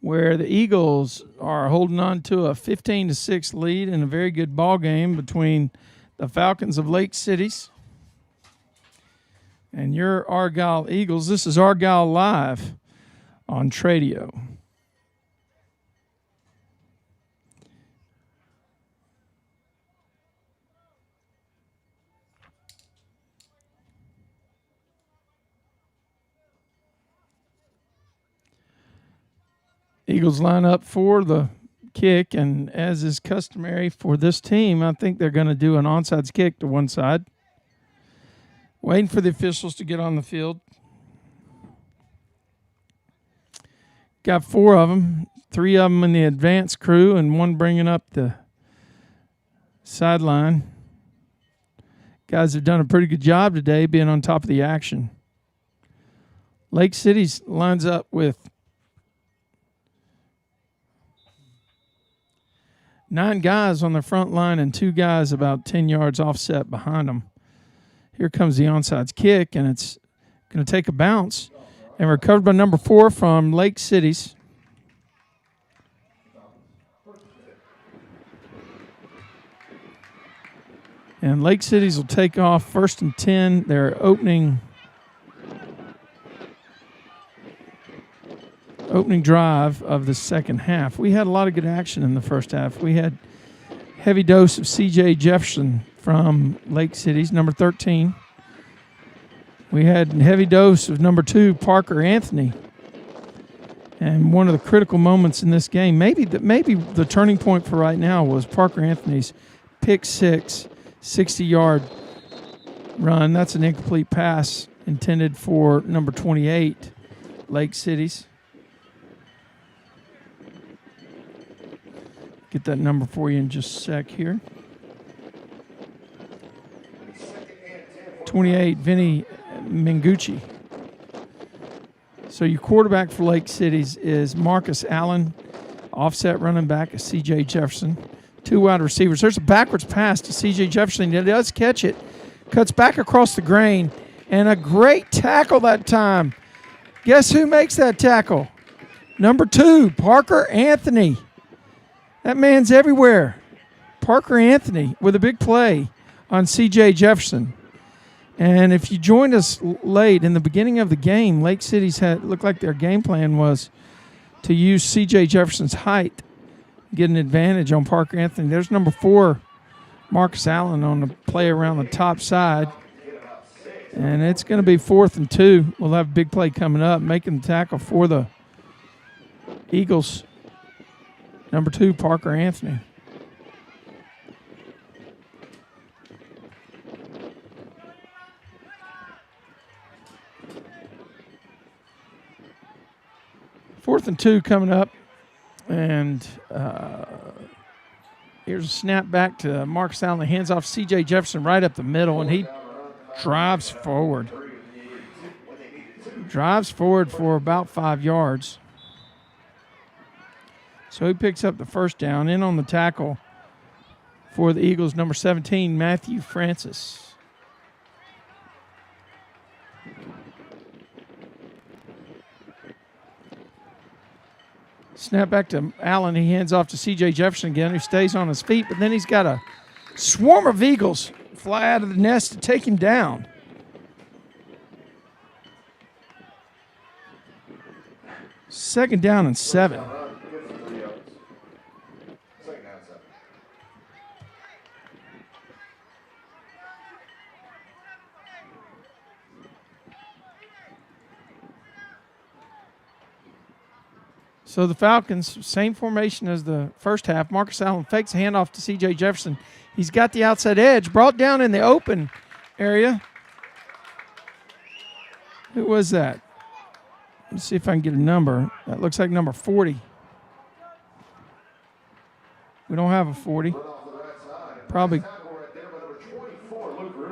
S1: where the Eagles are holding on to a 15-6 lead in a very good ball game between the Falcons of Lake Cities and your Argyle Eagles. This is Argyle Live on Tradio. Eagles line up for the kick, and as is customary for this team, I think they're going to do an onside kick to one side. Waiting for the officials to get on the field. Got 4 of them, 3 of them in the advance crew, and 1 bringing up the sideline. Guys have done a pretty good job today being on top of the action. Lake City's lines up with 9 guys on the front line and 2 guys about 10 yards offset behind them. Here comes the onside kick, and it's going to take a bounce and recovered by number 4 from Lake Cities. And Lake Cities will take off 1st and 10. They're opening drive of the second half. We had a lot of good action in the first half. We had heavy dose of C.J. Jefferson from Lake Cities, number 13. We had heavy dose of number 2, Parker Anthony. And one of the critical moments in this game, maybe the turning point for right now, was Parker Anthony's pick 6, 60-yard run. That's an incomplete pass intended for number 28, Lake Cities. Get that number for you in just a sec here. 28, Vinny Mingucci. So your quarterback for Lake Cities is Marcus Allen. Offset running back is C.J. Jefferson. 2 wide receivers. There's a backwards pass to C.J. Jefferson. He does catch it. Cuts back across the grain. And a great tackle that time. Guess who makes that tackle? Number 2, Parker Anthony. That man's everywhere. Parker Anthony with a big play on C.J. Jefferson. And if you joined us late in the beginning of the game, Lake Cities looked like their game plan was to use C.J. Jefferson's height, get an advantage on Parker Anthony. There's number 4, Marcus Allen, on the play around the top side. And it's going to be 4th and 2. We'll have a big play coming up, making the tackle for the Eagles. Number 2, Parker Anthony. Fourth and 2 coming up. And here's a snap back to Marcus Allen. Hands off C.J. Jefferson right up the middle, and he drives forward. Drives forward for about 5 yards. So he picks up the first down. In on the tackle for the Eagles, number 17, Matthew Francis. Snap back to Allen. He hands off to C.J. Jefferson again, who stays on his feet, but then he's got a swarm of Eagles fly out of the nest to take him down. Second down and 7. So the Falcons, same formation as the first half. Marcus Allen fakes a handoff to C.J. Jefferson. He's got the outside edge, brought down in the open area. Who was that? Let's see if I can get a number. That looks like number 40. We don't have a 40. Probably.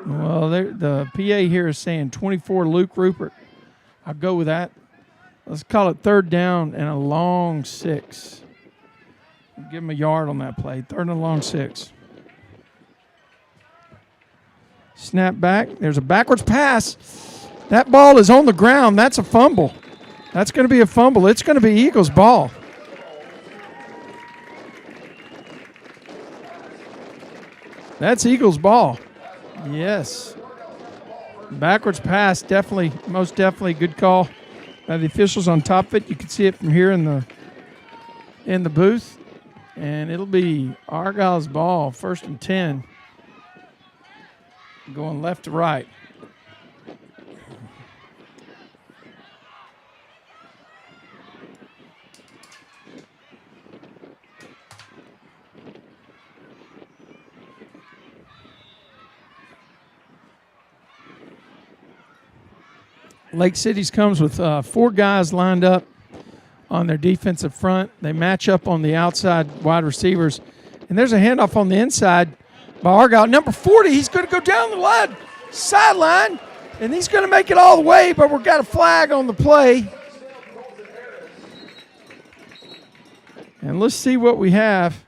S1: Well, the PA here is saying 24, Luke Rupert. I'll go with that. Let's call it 3rd down and a long 6. Give him a yard on that play. 3rd and a long 6. Snap back. There's a backwards pass. That ball is on the ground. That's a fumble. That's going to be a fumble. It's going to be Eagles' ball. That's Eagles' ball. Yes. Backwards pass, definitely, most definitely good call by the officials on top of it. You can see it from here in the booth. And it'll be Argyle's ball, 1st and 10. Going left to right. Lake City's comes with 4 guys lined up on their defensive front. They match up on the outside wide receivers. And there's a handoff on the inside by Argyle. Number 40, he's going to go down the sideline, and he's going to make it all the way, but we've got a flag on the play. And let's see what we have.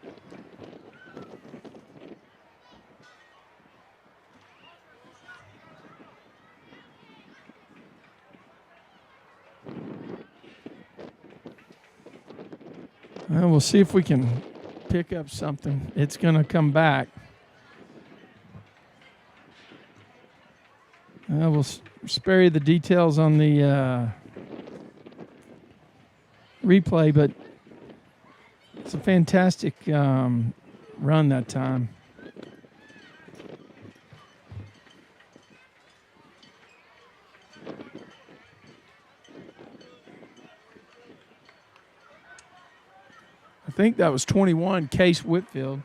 S1: Well, we'll see if we can pick up something. It's going to come back. We'll spare you the details on the replay, but it's a fantastic run that time. I think that was 21, Case Whitfield.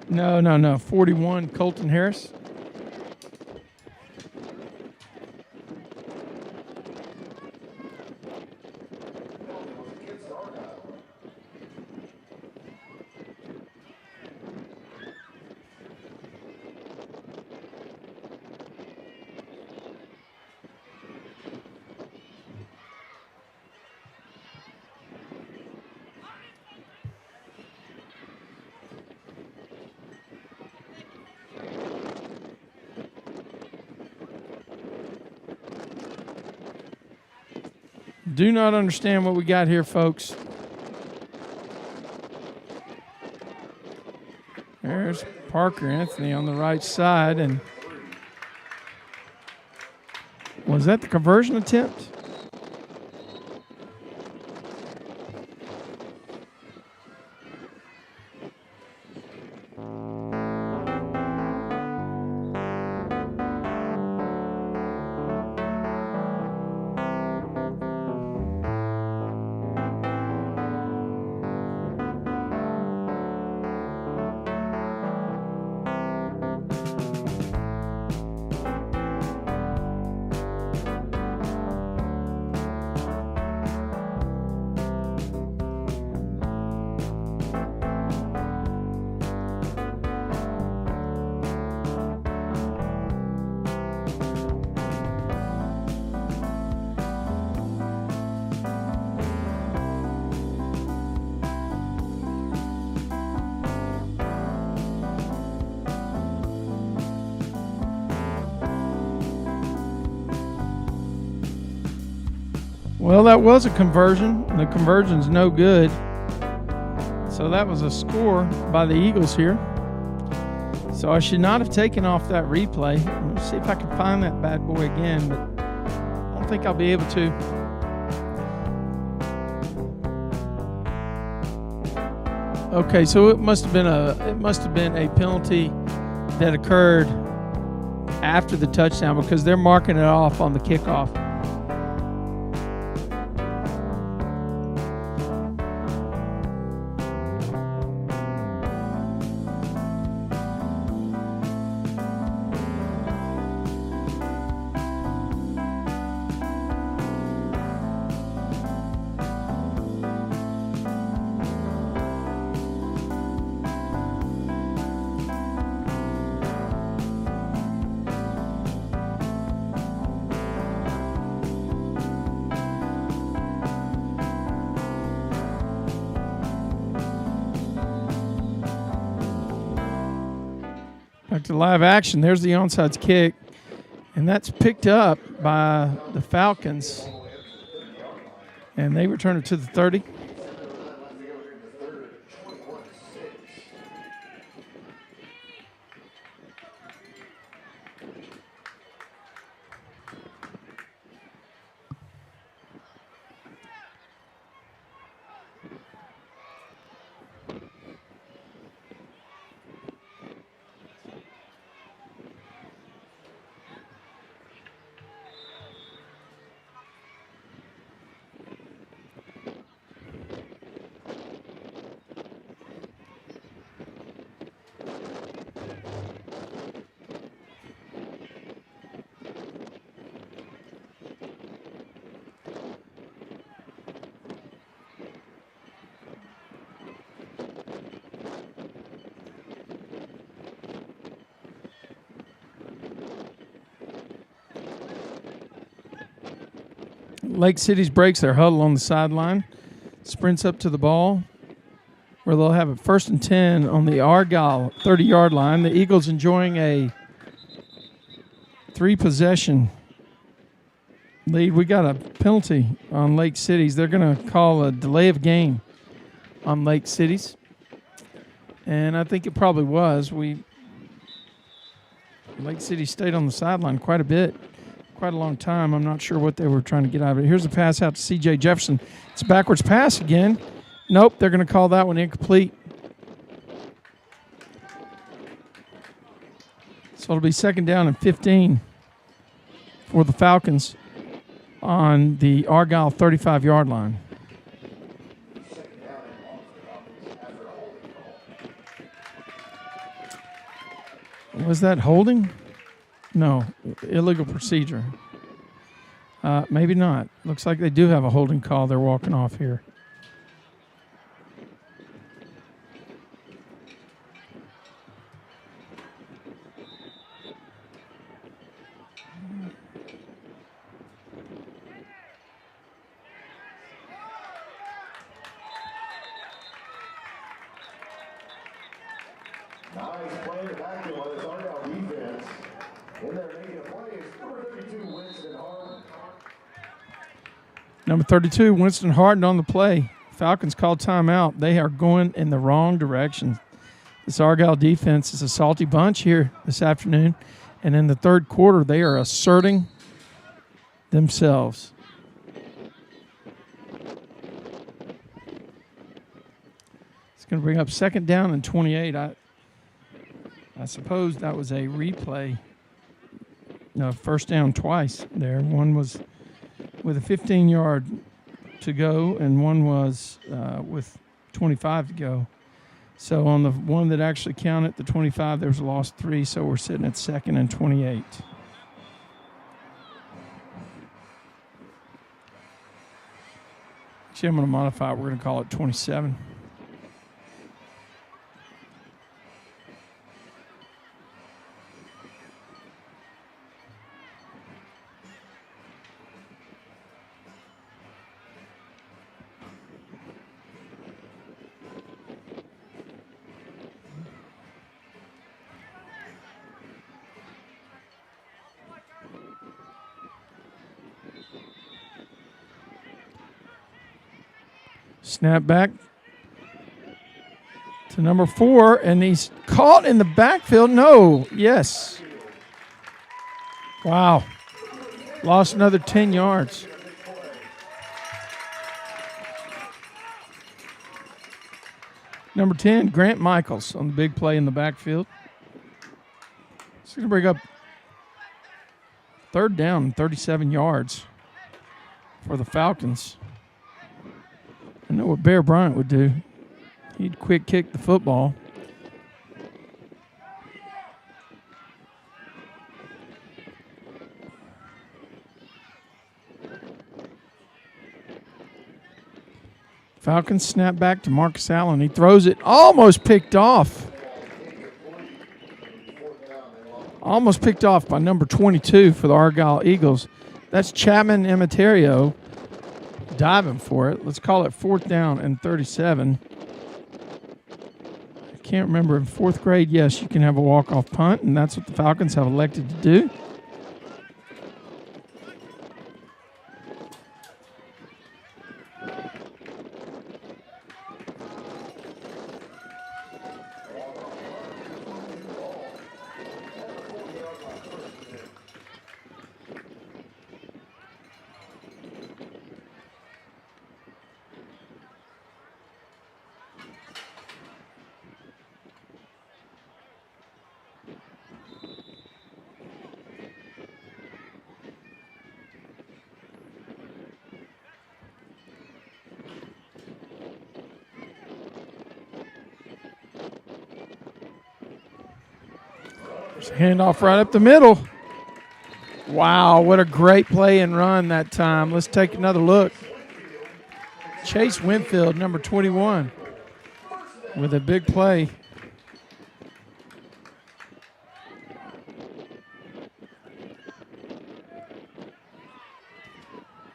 S1: No. 41, Colton Harris. Do not understand what we got here, folks. There's Parker Anthony on the right side. And was that the conversion attempt? Well, that was a conversion. The conversion's no good. So that was a score by the Eagles here. So I should not have taken off that replay. Let's see if I can find that bad boy again, but I don't think I'll be able to. Okay, so it must have been a penalty that occurred after the touchdown because they're marking it off on the kickoff. Back to live action. There's the onside kick. And that's picked up by the Falcons. And they return it to the 30. Lake City's breaks their huddle on the sideline, sprints up to the ball, where they'll have it 1st and 10 on the Argyle 30-yard line. The Eagles enjoying a 3-possession lead. We got a penalty on Lake City's. They're going to call a delay of game on Lake City's, and I think it probably was. Lake City stayed on the sideline quite a bit. Quite a long time. I'm not sure what they were trying to get out of it. Here's a pass out to C.J. Jefferson. It's a backwards pass again. Nope, they're going to call that one incomplete. So it'll be 2nd down and 15 for the Falcons on the Argyle 35-yard line. Was that holding? No, illegal procedure. Maybe not. Looks like they do have a holding call. They're walking off here.
S6: Nice play in the backfield. It's Argyle defense. In there making a play is number 32, Winston Harden.
S1: Number 32, Winston Harden on the play. Falcons called timeout. They are going in the wrong direction. This Argyle defense is a salty bunch here this afternoon. And in the third quarter, they are asserting themselves. It's going to bring up 2nd down and 28. I suppose that was a replay. No, 1st down twice there. One was with a 15-yard to go, and one was with 25 to go. So on the one that actually counted, the 25, there was a lost 3, so we're sitting at 2nd and 28. Actually, I'm going to modify it. We're going to call it 27. Snap back to number 4, and he's caught in the backfield. No, yes. Wow. Lost another 10 yards. Number 10, Grant Michaels on the big play in the backfield. It's going to bring up 3rd down and 37 yards for the Falcons. I know what Bear Bryant would do. He'd quick kick the football. Falcons snap back to Marcus Allen. He throws it, almost picked off. Almost picked off by number 22 for the Argyle Eagles. That's Chapman Imitario diving for it. Let's call it 4th down and 37. can't remember, in 4th grade, yes, you can have a walk-off punt, and that's what the Falcons have elected to do. There's a handoff right up the middle. Wow, what a great play and run that time. Let's take another look. Chase Winfield, number 21, with a big play.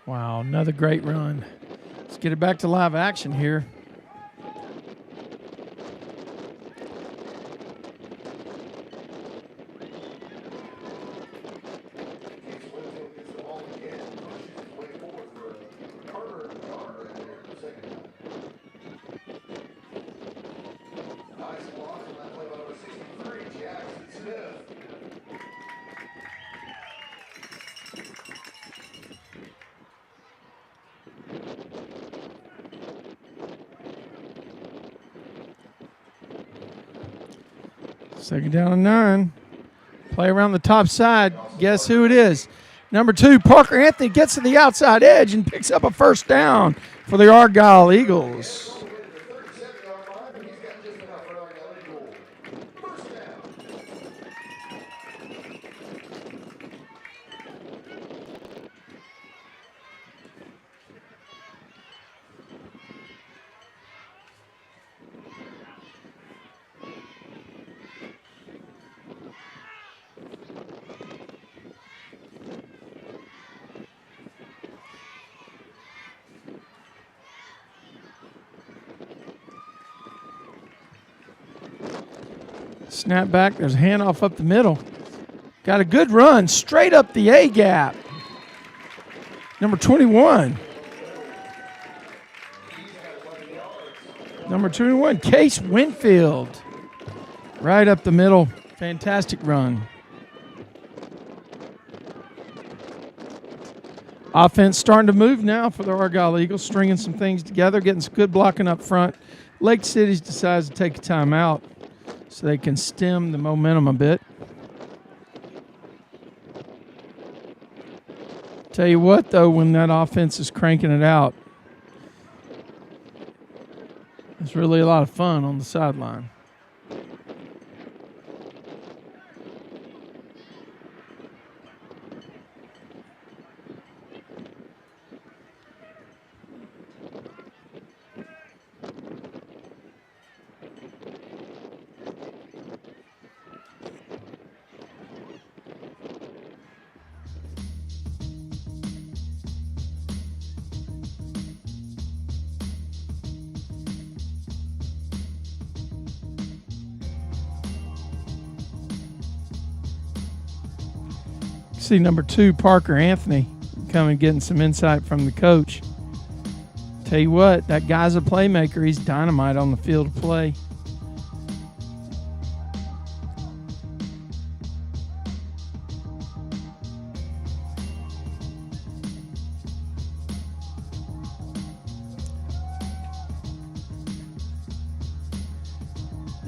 S1: Wow, another great run. Let's get it back to live action here. Second down and 9. Play around the top side. Guess who it is? Number 2, Parker Anthony gets to the outside edge and picks up a first down for the Argyle Eagles. Snap back. There's a handoff up the middle. Got a good run straight up the A gap. Number 21. Number 21, Case Winfield. Right up the middle. Fantastic run. Offense starting to move now for the Argyle Eagles, stringing some things together, getting some good blocking up front. Lake City's decides to take a timeout so they can stem the momentum a bit. Tell you what, though, when that offense is cranking it out, it's really a lot of fun on the sideline. See number 2, Parker Anthony, coming getting some insight from the coach. Tell you what, that guy's a playmaker. He's dynamite on the field of play.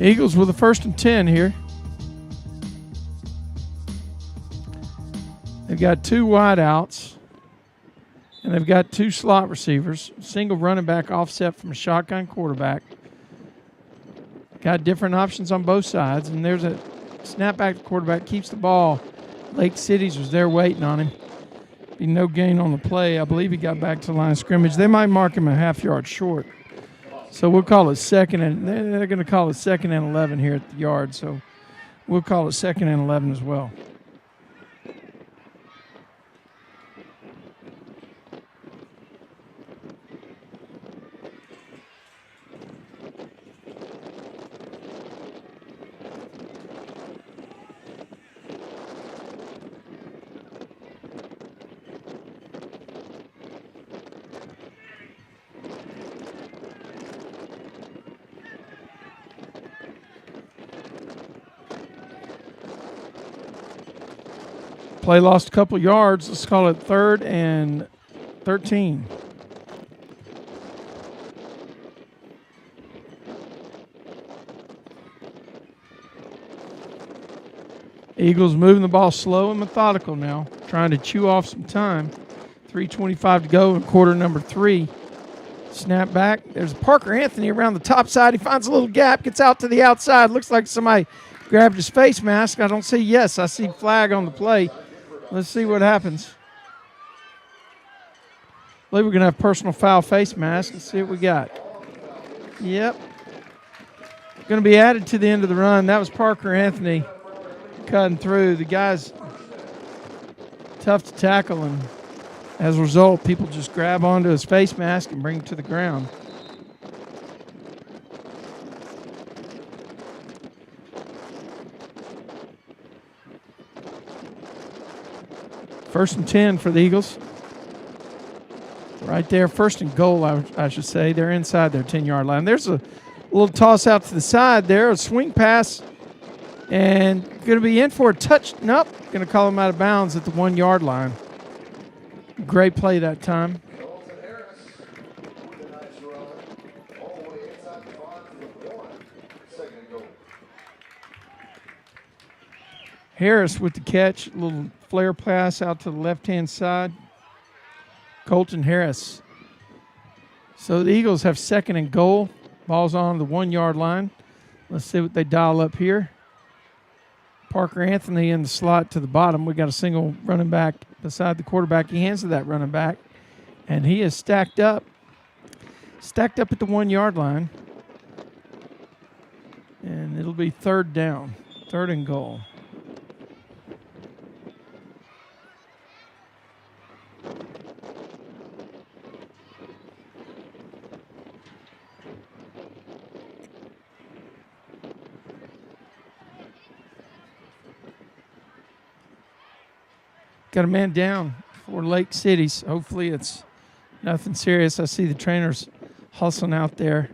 S1: Eagles with the 1st and 10 here. They've got 2 wideouts, and they've got 2 slot receivers, single running back offset from a shotgun quarterback. Got different options on both sides, and there's a snapback quarterback, keeps the ball. Lake City's was there waiting on him. Be no gain on the play. I believe he got back to the line of scrimmage. They might mark him a half yard short. So we'll call it second, and they're going to call it 2nd and 11 here at the yard, so we'll call it 2nd and 11 as well. Play lost a couple yards. Let's call it 3rd and 13. Eagles moving the ball slow and methodical now, trying to chew off some time. 3:25 to go in quarter number 3. Snap back. There's Parker Anthony around the top side. He finds a little gap, gets out to the outside. Looks like somebody grabbed his face mask. I don't see yes. I see flag on the play. Let's see what happens. I believe we're going to have personal foul face mask. Let's see what we got. Yep. Going to be added to the end of the run. That was Parker Anthony cutting through. The guy's tough to tackle, and as a result, people just grab onto his face mask and bring him to the ground. First and 10 for the Eagles. Right there, first and goal, I should say. They're inside their 10-yard line. There's a little toss out to the side there, a swing pass, and going to be in for a touch. Nope, going to call him out of bounds at the 1-yard line. Great play that time. Harris with the catch, a little flare pass out to the left-hand side. Colton Harris. So the Eagles have 2nd and goal. Ball's on the 1-yard line. Let's see what they dial up here. Parker Anthony in the slot to the bottom. We got a single running back beside the quarterback. He hands to that running back, and he is stacked up at the 1-yard line. And it'll be 3rd down, 3rd and goal. Got a man down for Lake Cities. Hopefully it's nothing serious. I see the trainers hustling out there.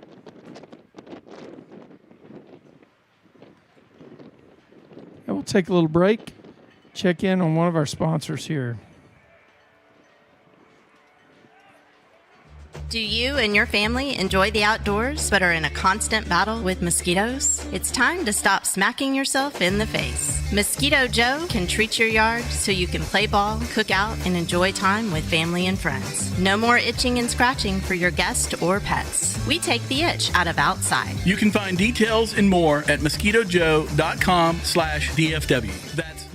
S1: And we'll take a little break, check in on one of our sponsors here.
S2: Do you and your family enjoy the outdoors but are in a constant battle with mosquitoes? It's time to stop smacking yourself in the face. Mosquito Joe can treat your yard so you can play ball, cook out, and enjoy time with family and friends. No more itching and scratching for your guests or pets. We take the itch out of outside.
S3: You can find details and more at mosquitojoe.com/DFW. That's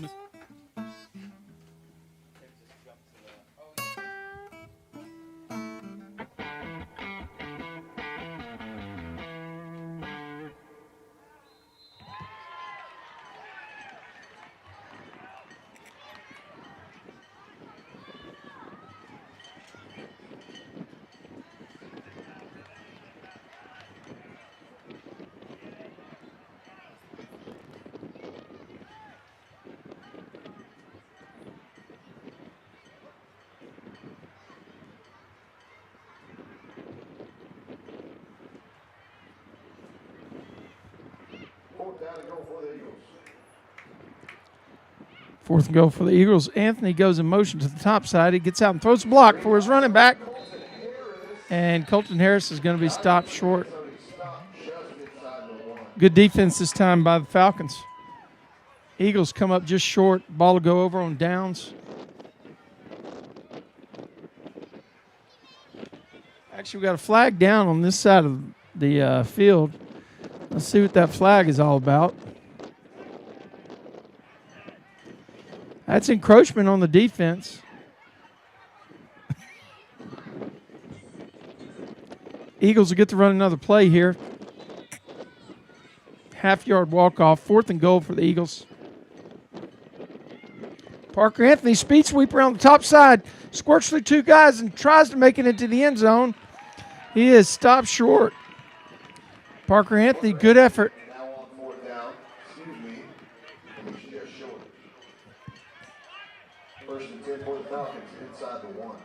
S1: Fourth and goal for the Eagles. Anthony goes in motion to the top side. He gets out and throws a block for his running back. And Colton Harris is going to be stopped short. Good defense this time by the Falcons. Eagles come up just short. Ball will go over on downs. Actually, we got a flag down on this side of the field. Let's see what that flag is all about. That's encroachment on the defense. Eagles will get to run another play here. Half-yard walk-off, 4th and goal for the Eagles. Parker Anthony, speed sweep around the top side, squirts through 2 guys and tries to make it into the end zone. He is stopped short. Parker Anthony, good effort.
S6: First and 10 for the Falcons inside the 1.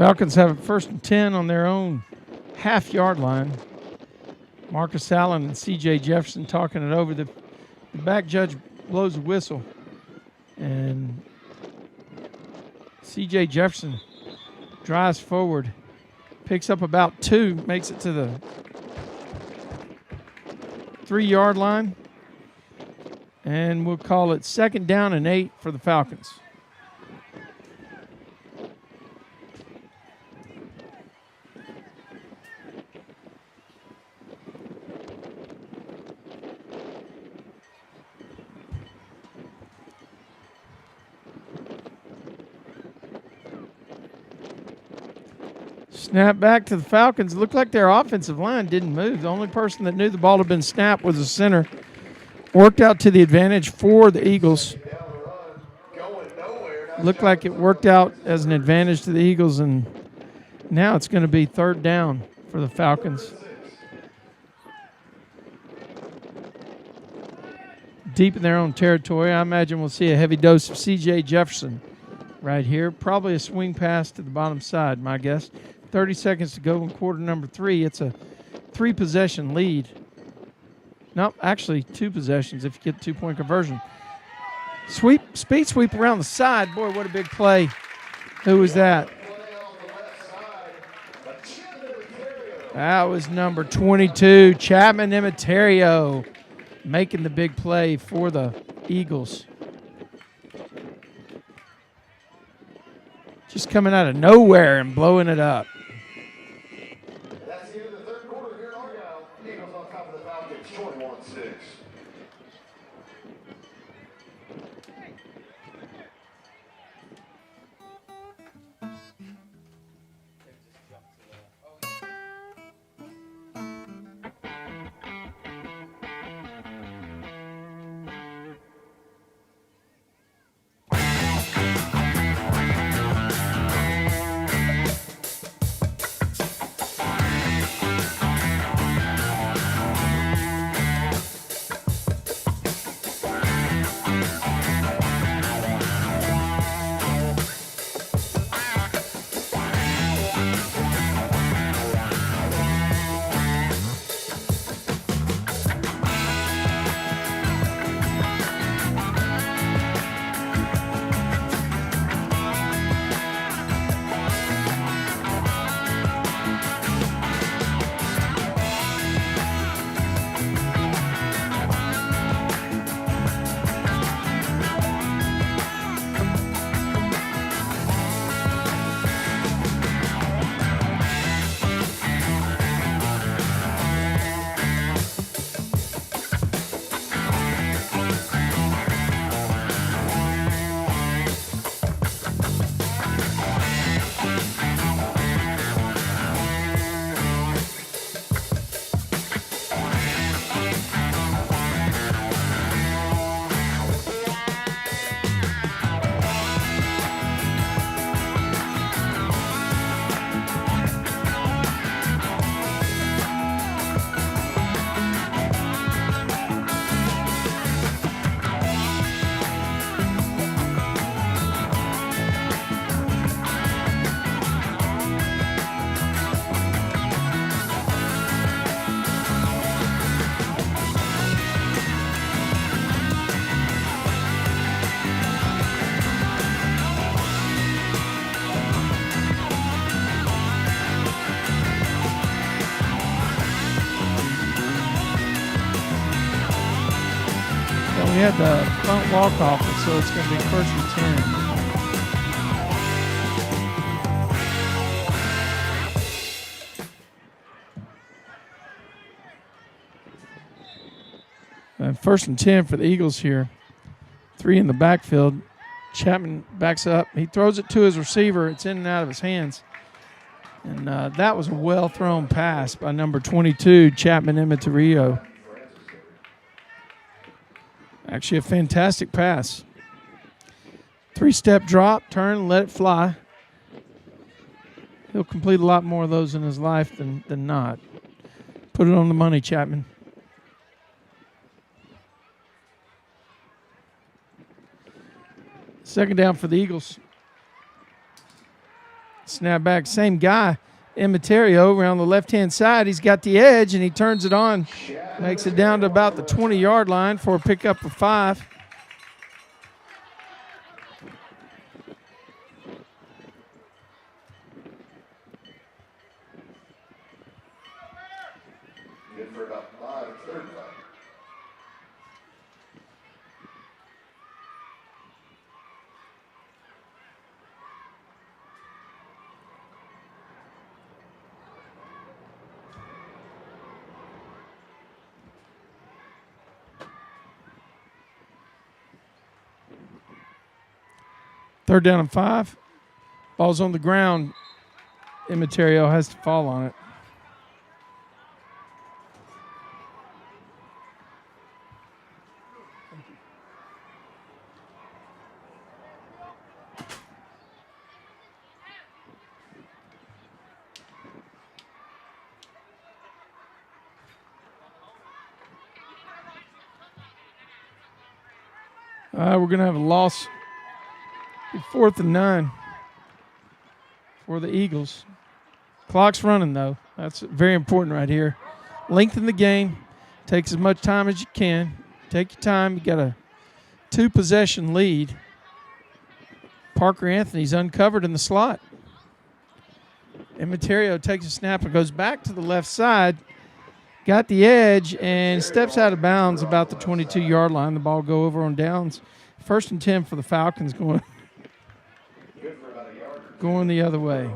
S1: Falcons have it 1st and 10 on their own half-yard line. Marcus Allen and C.J. Jefferson talking it over. The back judge blows a whistle. And C.J. Jefferson drives forward, picks up about 2, makes it to the 3-yard line. And we'll call it 2nd down and 8 for the Falcons. Snap back to the Falcons. Looked like their offensive line didn't move. The only person that knew the ball had been snapped was the center. Worked out to the advantage for the Eagles. Looked like it worked out as an advantage to the Eagles, and now it's going to be 3rd down for the Falcons. Deep in their own territory. I imagine we'll see a heavy dose of C.J. Jefferson right here. Probably a swing pass to the bottom side, my guess. 30 seconds to go in quarter number 3. It's a 3-possession lead. No, actually 2 possessions if you get 2-point conversion. Speed sweep around the side. Boy, what a big play. Who was that? That was number 22, Chapman Imiterio, making the big play for the Eagles. Just coming out of nowhere and blowing it up.
S6: That's the end of the 3rd quarter here in Argyle. Eagles on top of the Falcons, 21-6.
S1: We had the front walk off, so it's going to be 1st and 10. 1st and 10 for the Eagles here. 3 in the backfield. Chapman backs up. He throws it to his receiver. It's in and out of his hands. And that was a well-thrown pass by number 22, Chapman Imiterio. Actually, a fantastic pass. 3-step drop, turn, let it fly. He'll complete a lot more of those in his life than not. Put it on the money, Chapman. Second down for the Eagles. Snap back, same guy, Immaterio, around the left-hand side. He's got the edge, and he turns it on. Makes it down to about the 20-yard line for a pickup of 5.
S6: Good for about 5. It's 35.
S1: Third down and 5. Ball's on the ground. Immaterio has to fall on it. We're going to have a loss. 4th and 9 for the Eagles. Clock's running, though. That's very important right here. Lengthen the game. Takes as much time as you can. Take your time. You got a 2-possession lead. Parker Anthony's uncovered in the slot. Immaterio takes a snap and goes back to the left side. Got the edge and steps out of bounds about the 22-yard line. The ball go over on downs. 1st and 10 for the Falcons going the other way.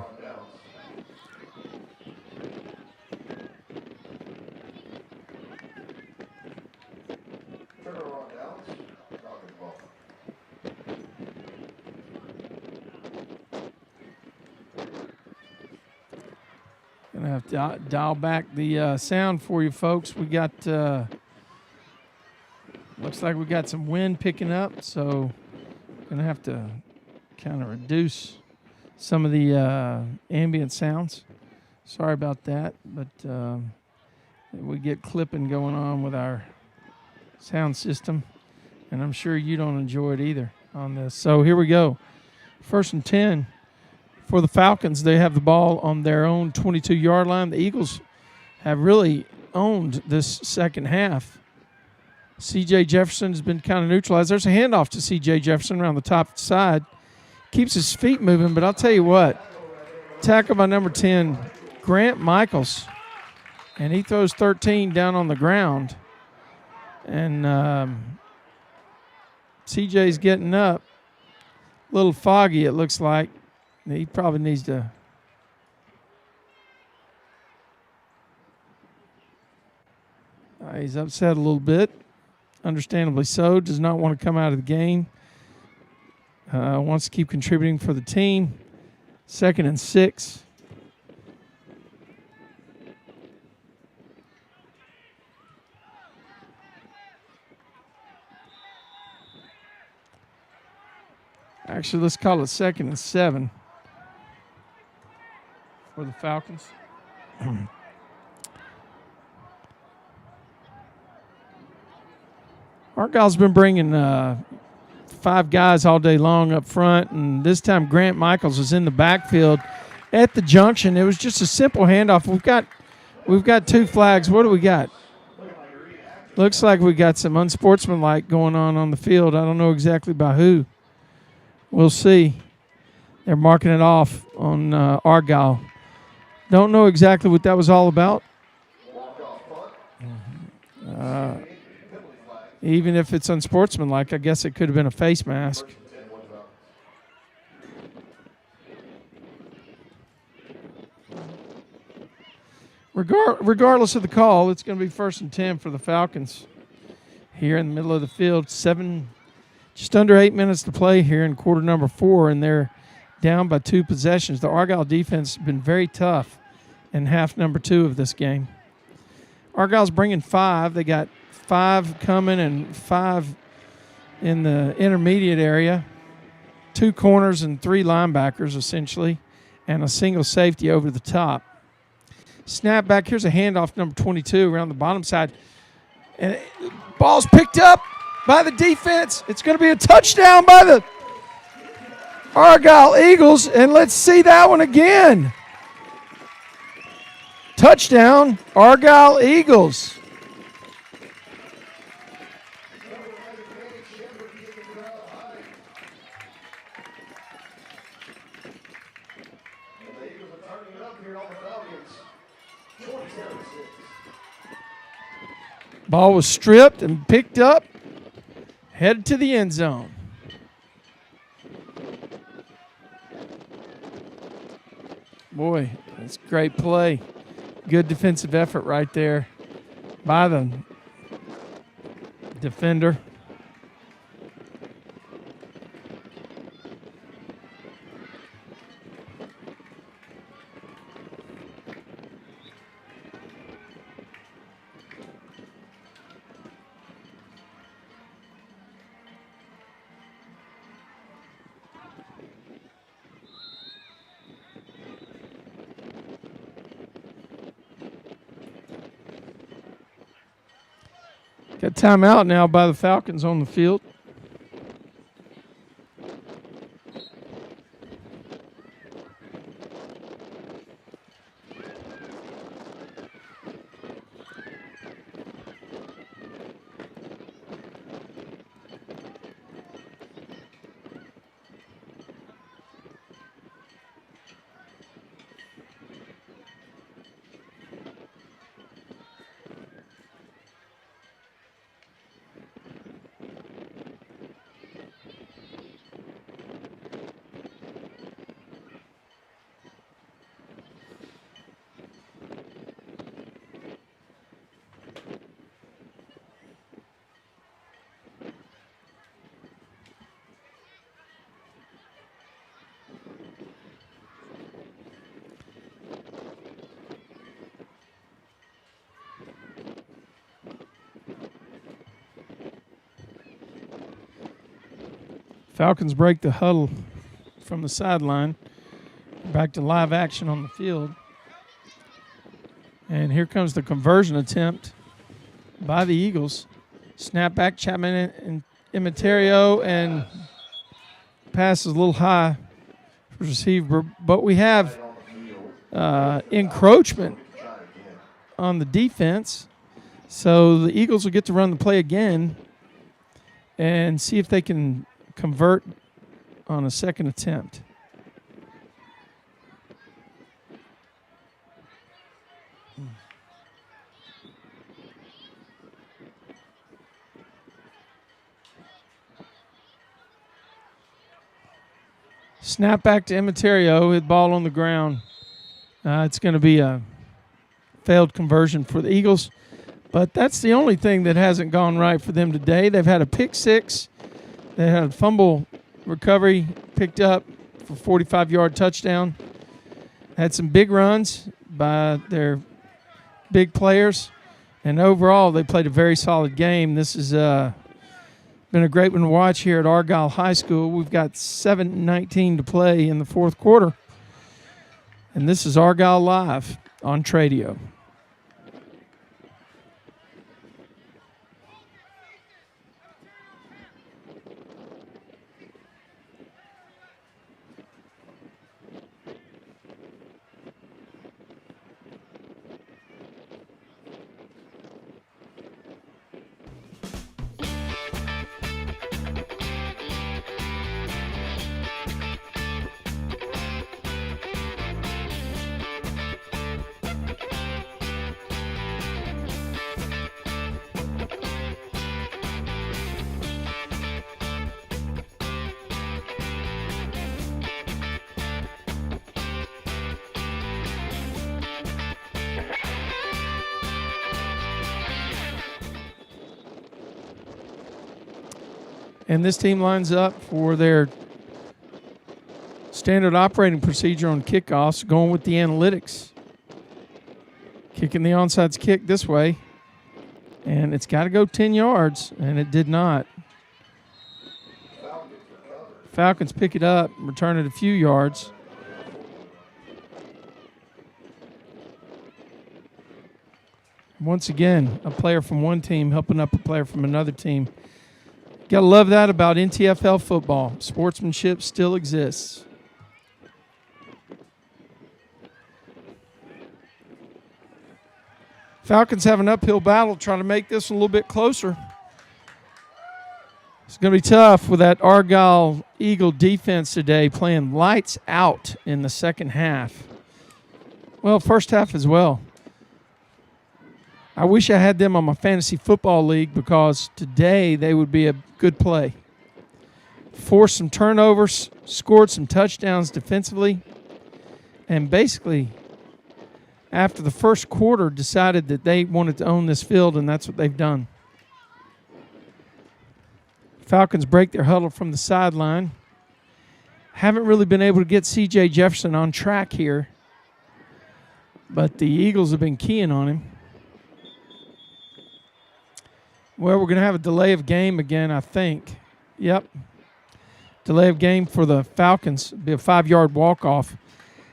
S1: Gonna have to dial back the sound for you folks. We got looks like we got some wind picking up, so gonna have to kind of reduce some of the ambient sounds. Sorry about that, but we get clipping going on with our sound system, and I'm sure you don't enjoy it either on this. So here we go. 1st and 10 for the Falcons. They have the ball on their own 22-yard line. The Eagles have really owned this second half. C.J. Jefferson has been kind of neutralized. There's a handoff to C.J. Jefferson around the top side. Keeps his feet moving, but I'll tell you what. Tackle by number 10, Grant Michaels. And he throws 13 down on the ground. And C.J.'s getting up. A little foggy, it looks like. He probably needs to. He's upset a little bit. Understandably so. Does not want to come out of the game. Wants to keep contributing for the team. 2nd and 6. Actually, let's call it 2nd and 7 for the Falcons. Argyle's been bringing 5 guys all day long up front, and this time Grant Michaels is in the backfield at the junction. It was just a simple handoff. We've got 2 flags. What do we got? Looks like we got some unsportsmanlike going on the field. I don't know exactly by who. We'll see. They're marking it off on Argyle. Don't know exactly what that was all about. Even if it's unsportsmanlike, I guess it could have been a face mask. Regardless of the call, it's going to be 1st and 10 for the Falcons here in the middle of the field. Just under 8 minutes to play here in quarter number 4, and they're down by 2 possessions. The Argyle defense has been very tough in half number 2 of this game. Argyle's bringing 5. They got 5 coming and 5 in the intermediate area. 2 corners and 3 linebackers, essentially, and a single safety over the top. Snap back. Here's a handoff, number 22, around the bottom side. And ball's picked up by the defense. It's going to be a touchdown by the Argyle Eagles, and let's see that one again. Touchdown, Argyle Eagles. Ball was stripped and picked up, headed to the end zone. Boy, that's great play. Good defensive effort right there by the defender. Got timeout now by the Falcons on the field. Falcons break the huddle from the sideline. Back to live action on the field. And here comes the conversion attempt by the Eagles. Snap back, Chapman and Imiterio, and pass is a little high for receiver. But we have encroachment on the defense. So the Eagles will get to run the play again and see if they can convert on a second attempt. Snap back to Imiterio, hit ball on the ground. It's going to be a failed conversion for the Eagles, but that's the only thing that hasn't gone right for them today. They've had a pick six. They had a fumble recovery picked up for 45-yard touchdown. Had some big runs by their big players. And overall, they played a very solid game. This has been a great one to watch here at Argyle High School. We've got 7:19 to play in the fourth quarter. And this is Argyle Live on Tradio. And this team lines up for their standard operating procedure on kickoffs, going with the analytics. Kicking the onside kick this way. And it's got to go 10 yards, and it did not. Falcons pick it up, return it a few yards. Once again, a player from one team helping up a player from another team. Gotta love that about NTFL football. Sportsmanship still exists. Falcons have an uphill battle trying to make this a little bit closer. It's going to be tough with that Argyle Eagle defense today playing lights out in the second half. Well, first half as well. I wish I had them on my fantasy football league because today they would be a good play. Forced some turnovers, scored some touchdowns defensively, and basically after the first quarter decided that they wanted to own this field, and that's what they've done. Falcons break their huddle from the sideline. Haven't really been able to get C.J. Jefferson on track here, but the Eagles have been keying on him. Well, we're going to have a delay of game again, I think. Yep. Delay of game for the Falcons. It'll be a 5-yard walk-off.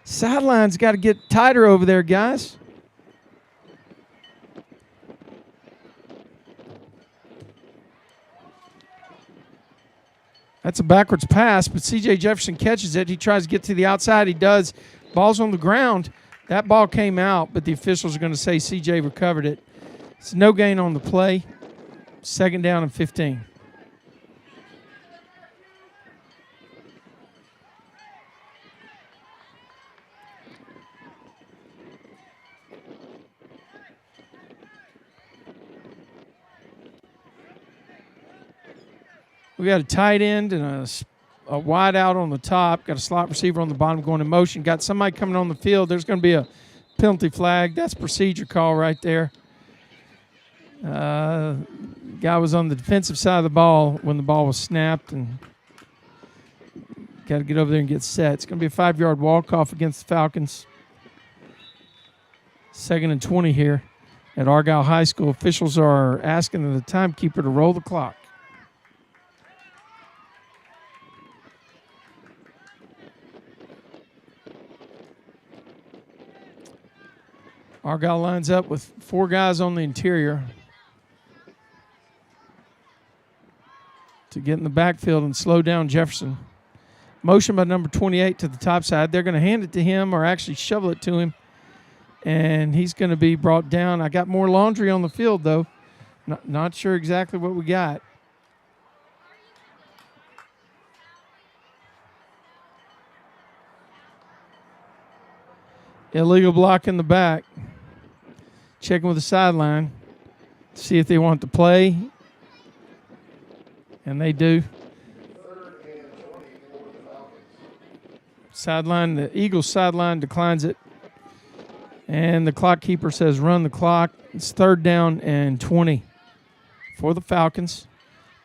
S1: Sideline's got to get tighter over there, guys. That's a backwards pass, but C.J. Jefferson catches it. He tries to get to the outside. He does. Ball's on the ground. That ball came out, but the officials are going to say C.J. recovered it. It's no gain on the play. 2nd down and 15. We got a tight end and a wide out on the top. Got a slot receiver on the bottom going in motion. Got somebody coming on the field. There's going to be a penalty flag. That's procedure call right there. Guy was on the defensive side of the ball when the ball was snapped, and got to get over there and get set. It's going to be a 5-yard walk-off against the Falcons. 2nd and 20 here at Argyle High School. Officials are asking the timekeeper to roll the clock. Argyle lines up with 4 guys on the interior to get in the backfield and slow down Jefferson. Motion by number 28 to the top side. They're going to hand it to him or actually shovel it to him, and he's going to be brought down. I got more laundry on the field, though. Not sure exactly what we got. Illegal block in the back. Checking with the sideline to see if they want to play. And they do. Sideline, the Eagles sideline declines it. And the clock keeper says run the clock. It's 3rd down and 20 for the Falcons.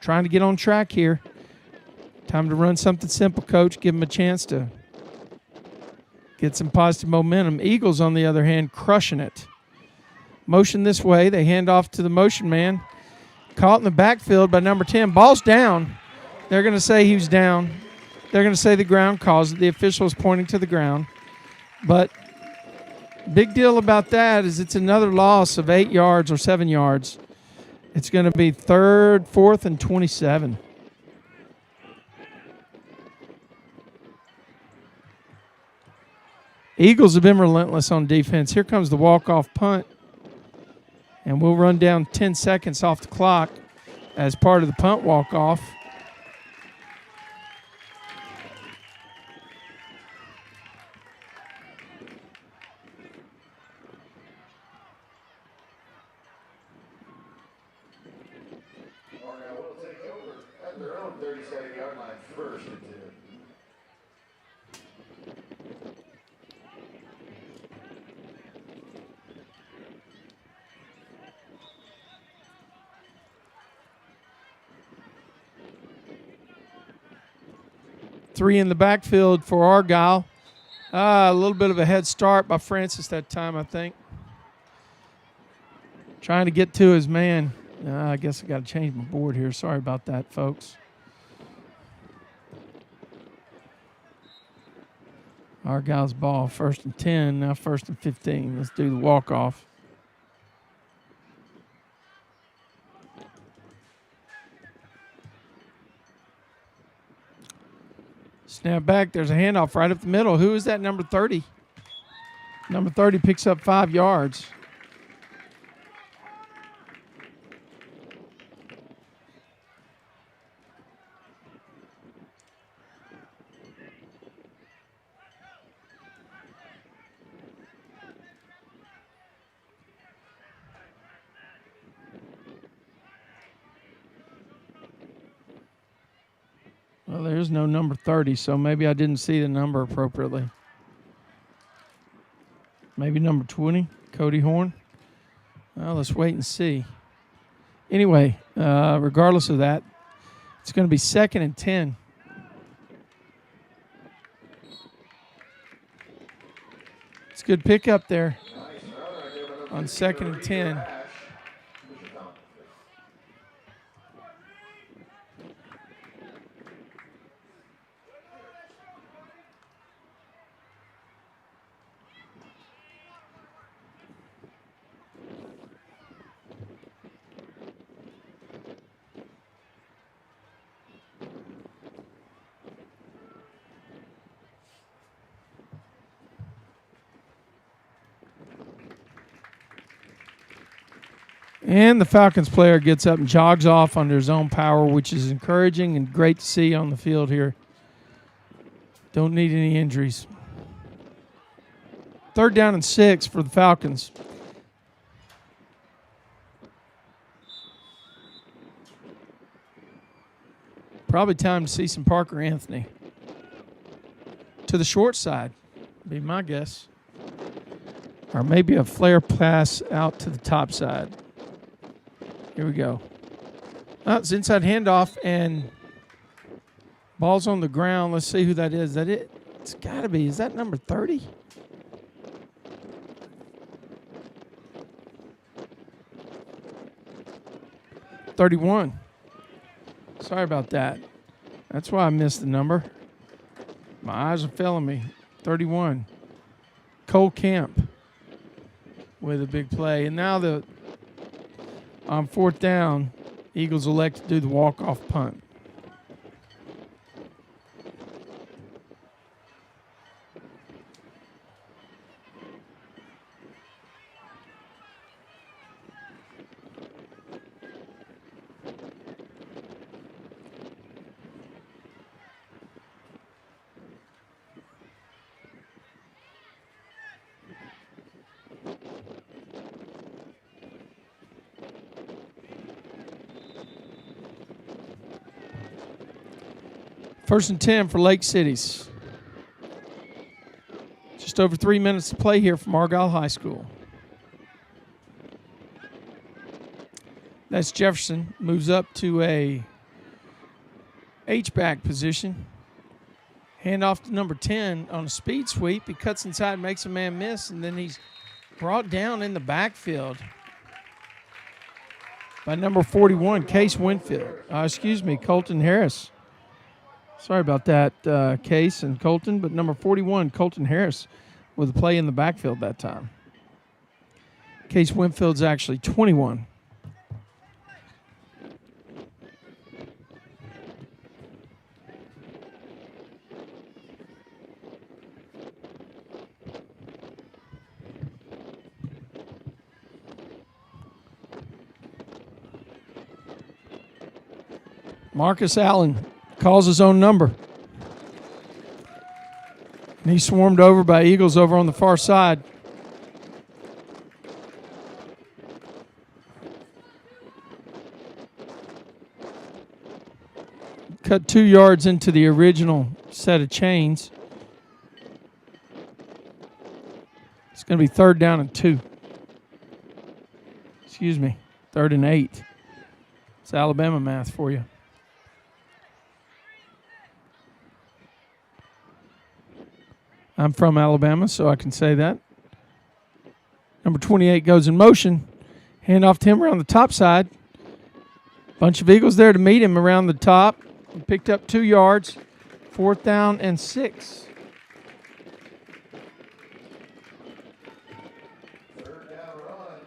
S1: Trying to get on track here. Time to run something simple, coach. Give them a chance to get some positive momentum. Eagles, on the other hand, crushing it. Motion this way. They hand off to the motion man. Caught in the backfield by number 10. Ball's down. They're going to say he was down. They're going to say the ground caused it. The official is pointing to the ground. But big deal about that is it's another loss of 8 yards or 7 yards. It's going to be 3rd, 4th, and 27. Eagles have been relentless on defense. Here comes the walk-off punt. And we'll run down 10 seconds off the clock as part of the punt walk-off.
S6: Argyle will take over at their own 37-yard line, 1st and 10.
S1: Three in the backfield for Argyle. A little bit of a head start by Francis that time, I think. Trying to get to his man. I guess I got to change my board here. Sorry about that, folks. Argyle's ball, 1st and 10, now 1st and 15. Let's do the walk-off. Snap back. There's a handoff right up the middle. Who is that? Number 30. Number 30 picks up 5 yards. Well, there's no number 30, so maybe I didn't see the number appropriately. Maybe number 20, Cody Horn. Well, let's wait and see. Anyway, regardless of that, it's going to be 2nd and 10. It's a good pickup there on 2nd and 10. And the Falcons player gets up and jogs off under his own power, which is encouraging and great to see on the field here. Don't need any injuries. 3rd down and 6 for the Falcons. Probably time to see some Parker Anthony. To the short side, be my guess. Or maybe a flare pass out to the top side. Here we go. Oh, it's inside handoff, and ball's on the ground. Let's see who that is. Is that it? It's got to be. Is that number 30? $31. Sorry about that. That's why I missed the number. My eyes are failing me. 31. Cole Camp with a big play. And now on 4th down, Eagles elect to do the walk-off punt. First and 10 for Lake Cities. Just over 3 minutes to play here from Argyle High School. That's Jefferson. Moves up to a H-back position. Hand off to number 10 on a speed sweep. He cuts inside, makes a man miss, and then he's brought down in the backfield by number 41, Case Winfield. Colton Harris. Sorry about that, Case and Colton, but number 41, Colton Harris, with a play in the backfield that time. Case Winfield's actually 21. Marcus Allen calls his own number. And he's swarmed over by Eagles over on the far side. Cut 2 yards into the original set of chains. It's going to be 3rd down and 2. 3rd and 8. It's Alabama math for you. I'm from Alabama, so I can say that. Number 28 goes in motion. Hand off to him around the top side. Bunch of Eagles there to meet him around the top. He picked up 2 yards. 4th down and 6.
S6: Third down run.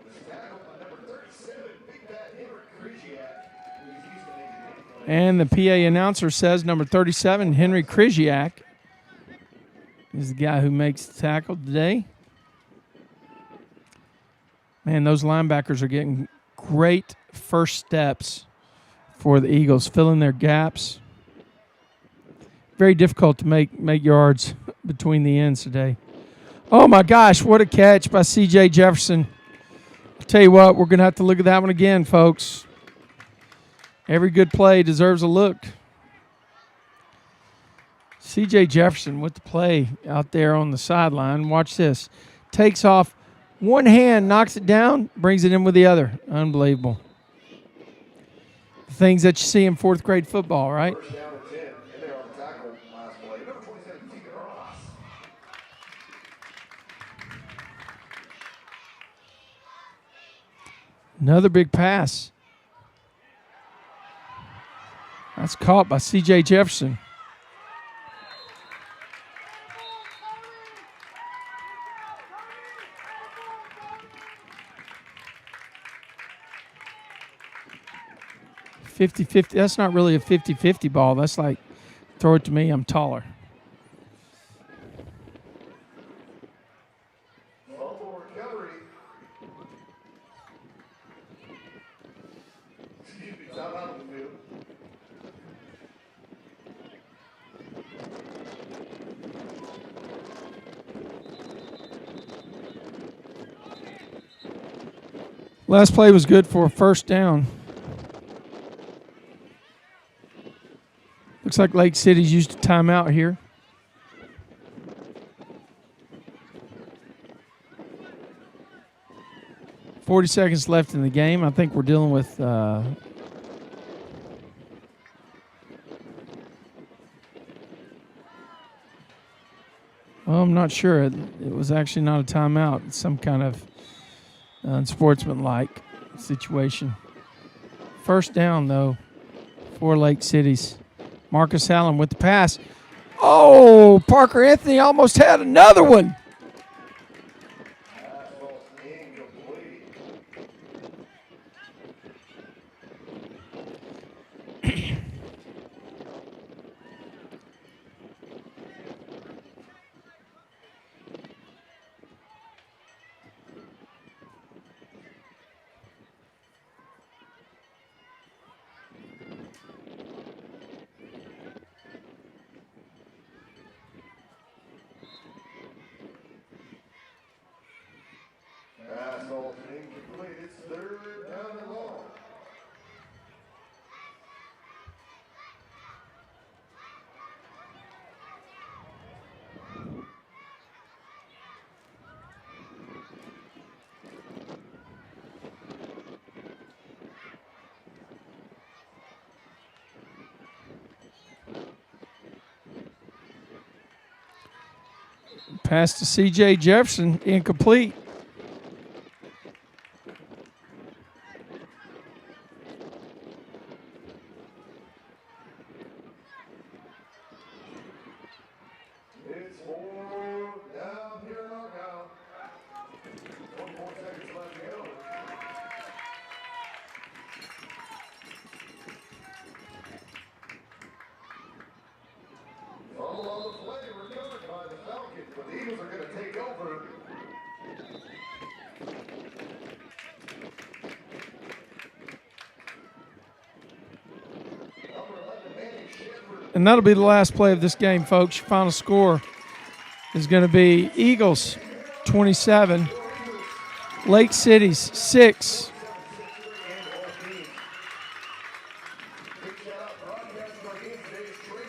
S6: Was tackled by number 37, Big Bad Henrik Krzyzak, who's used to making big plays.
S1: And the PA announcer says number 37, Henry Kriziak, is the guy who makes the tackle today. Man, those linebackers are getting great first steps for the Eagles, filling their gaps. Very difficult to make yards between the ends today. Oh, my gosh, what a catch by C.J. Jefferson. I'll tell you what, we're going to have to look at that one again, folks. Every good play deserves a look. C.J. Jefferson with the play out there on the sideline. Watch this. Takes off one hand, knocks it down, brings it in with the other. Unbelievable. The things that you see in fourth grade football, right?
S6: First down and 10. In there on the tackle last play. Number 27, Keegan Ross.
S1: Another big pass. That's caught by C.J. Jefferson. $50-50. That's not really a 50-50 ball. That's like, throw it to me, I'm taller.
S6: Fumble recovery. Excuse me, time out of the field.
S1: Last play was good for a first down. Looks like Lake City's used a timeout here. $40 seconds left in the game. I think we're dealing with I'm not sure. It was actually not a timeout. It's some kind of unsportsmanlike situation. First down, though, for Lake City's. Marcus Allen with the pass. Oh, Parker Anthony almost had another one.
S6: Pass incomplete. It's third down and long.
S1: Pass to C.J. Jefferson, incomplete.
S6: It's 4 down here in Argyle. 24 seconds left to go. Fumble on the play, recovered by the Falcons, but the Eagles are going to take over. Number 11, Manny Shepard.
S1: And that'll be the last play of this game, folks. Your final score is going to be Eagles 27, Lake City's 6.
S6: Big shout out broadcast of our game today is Trey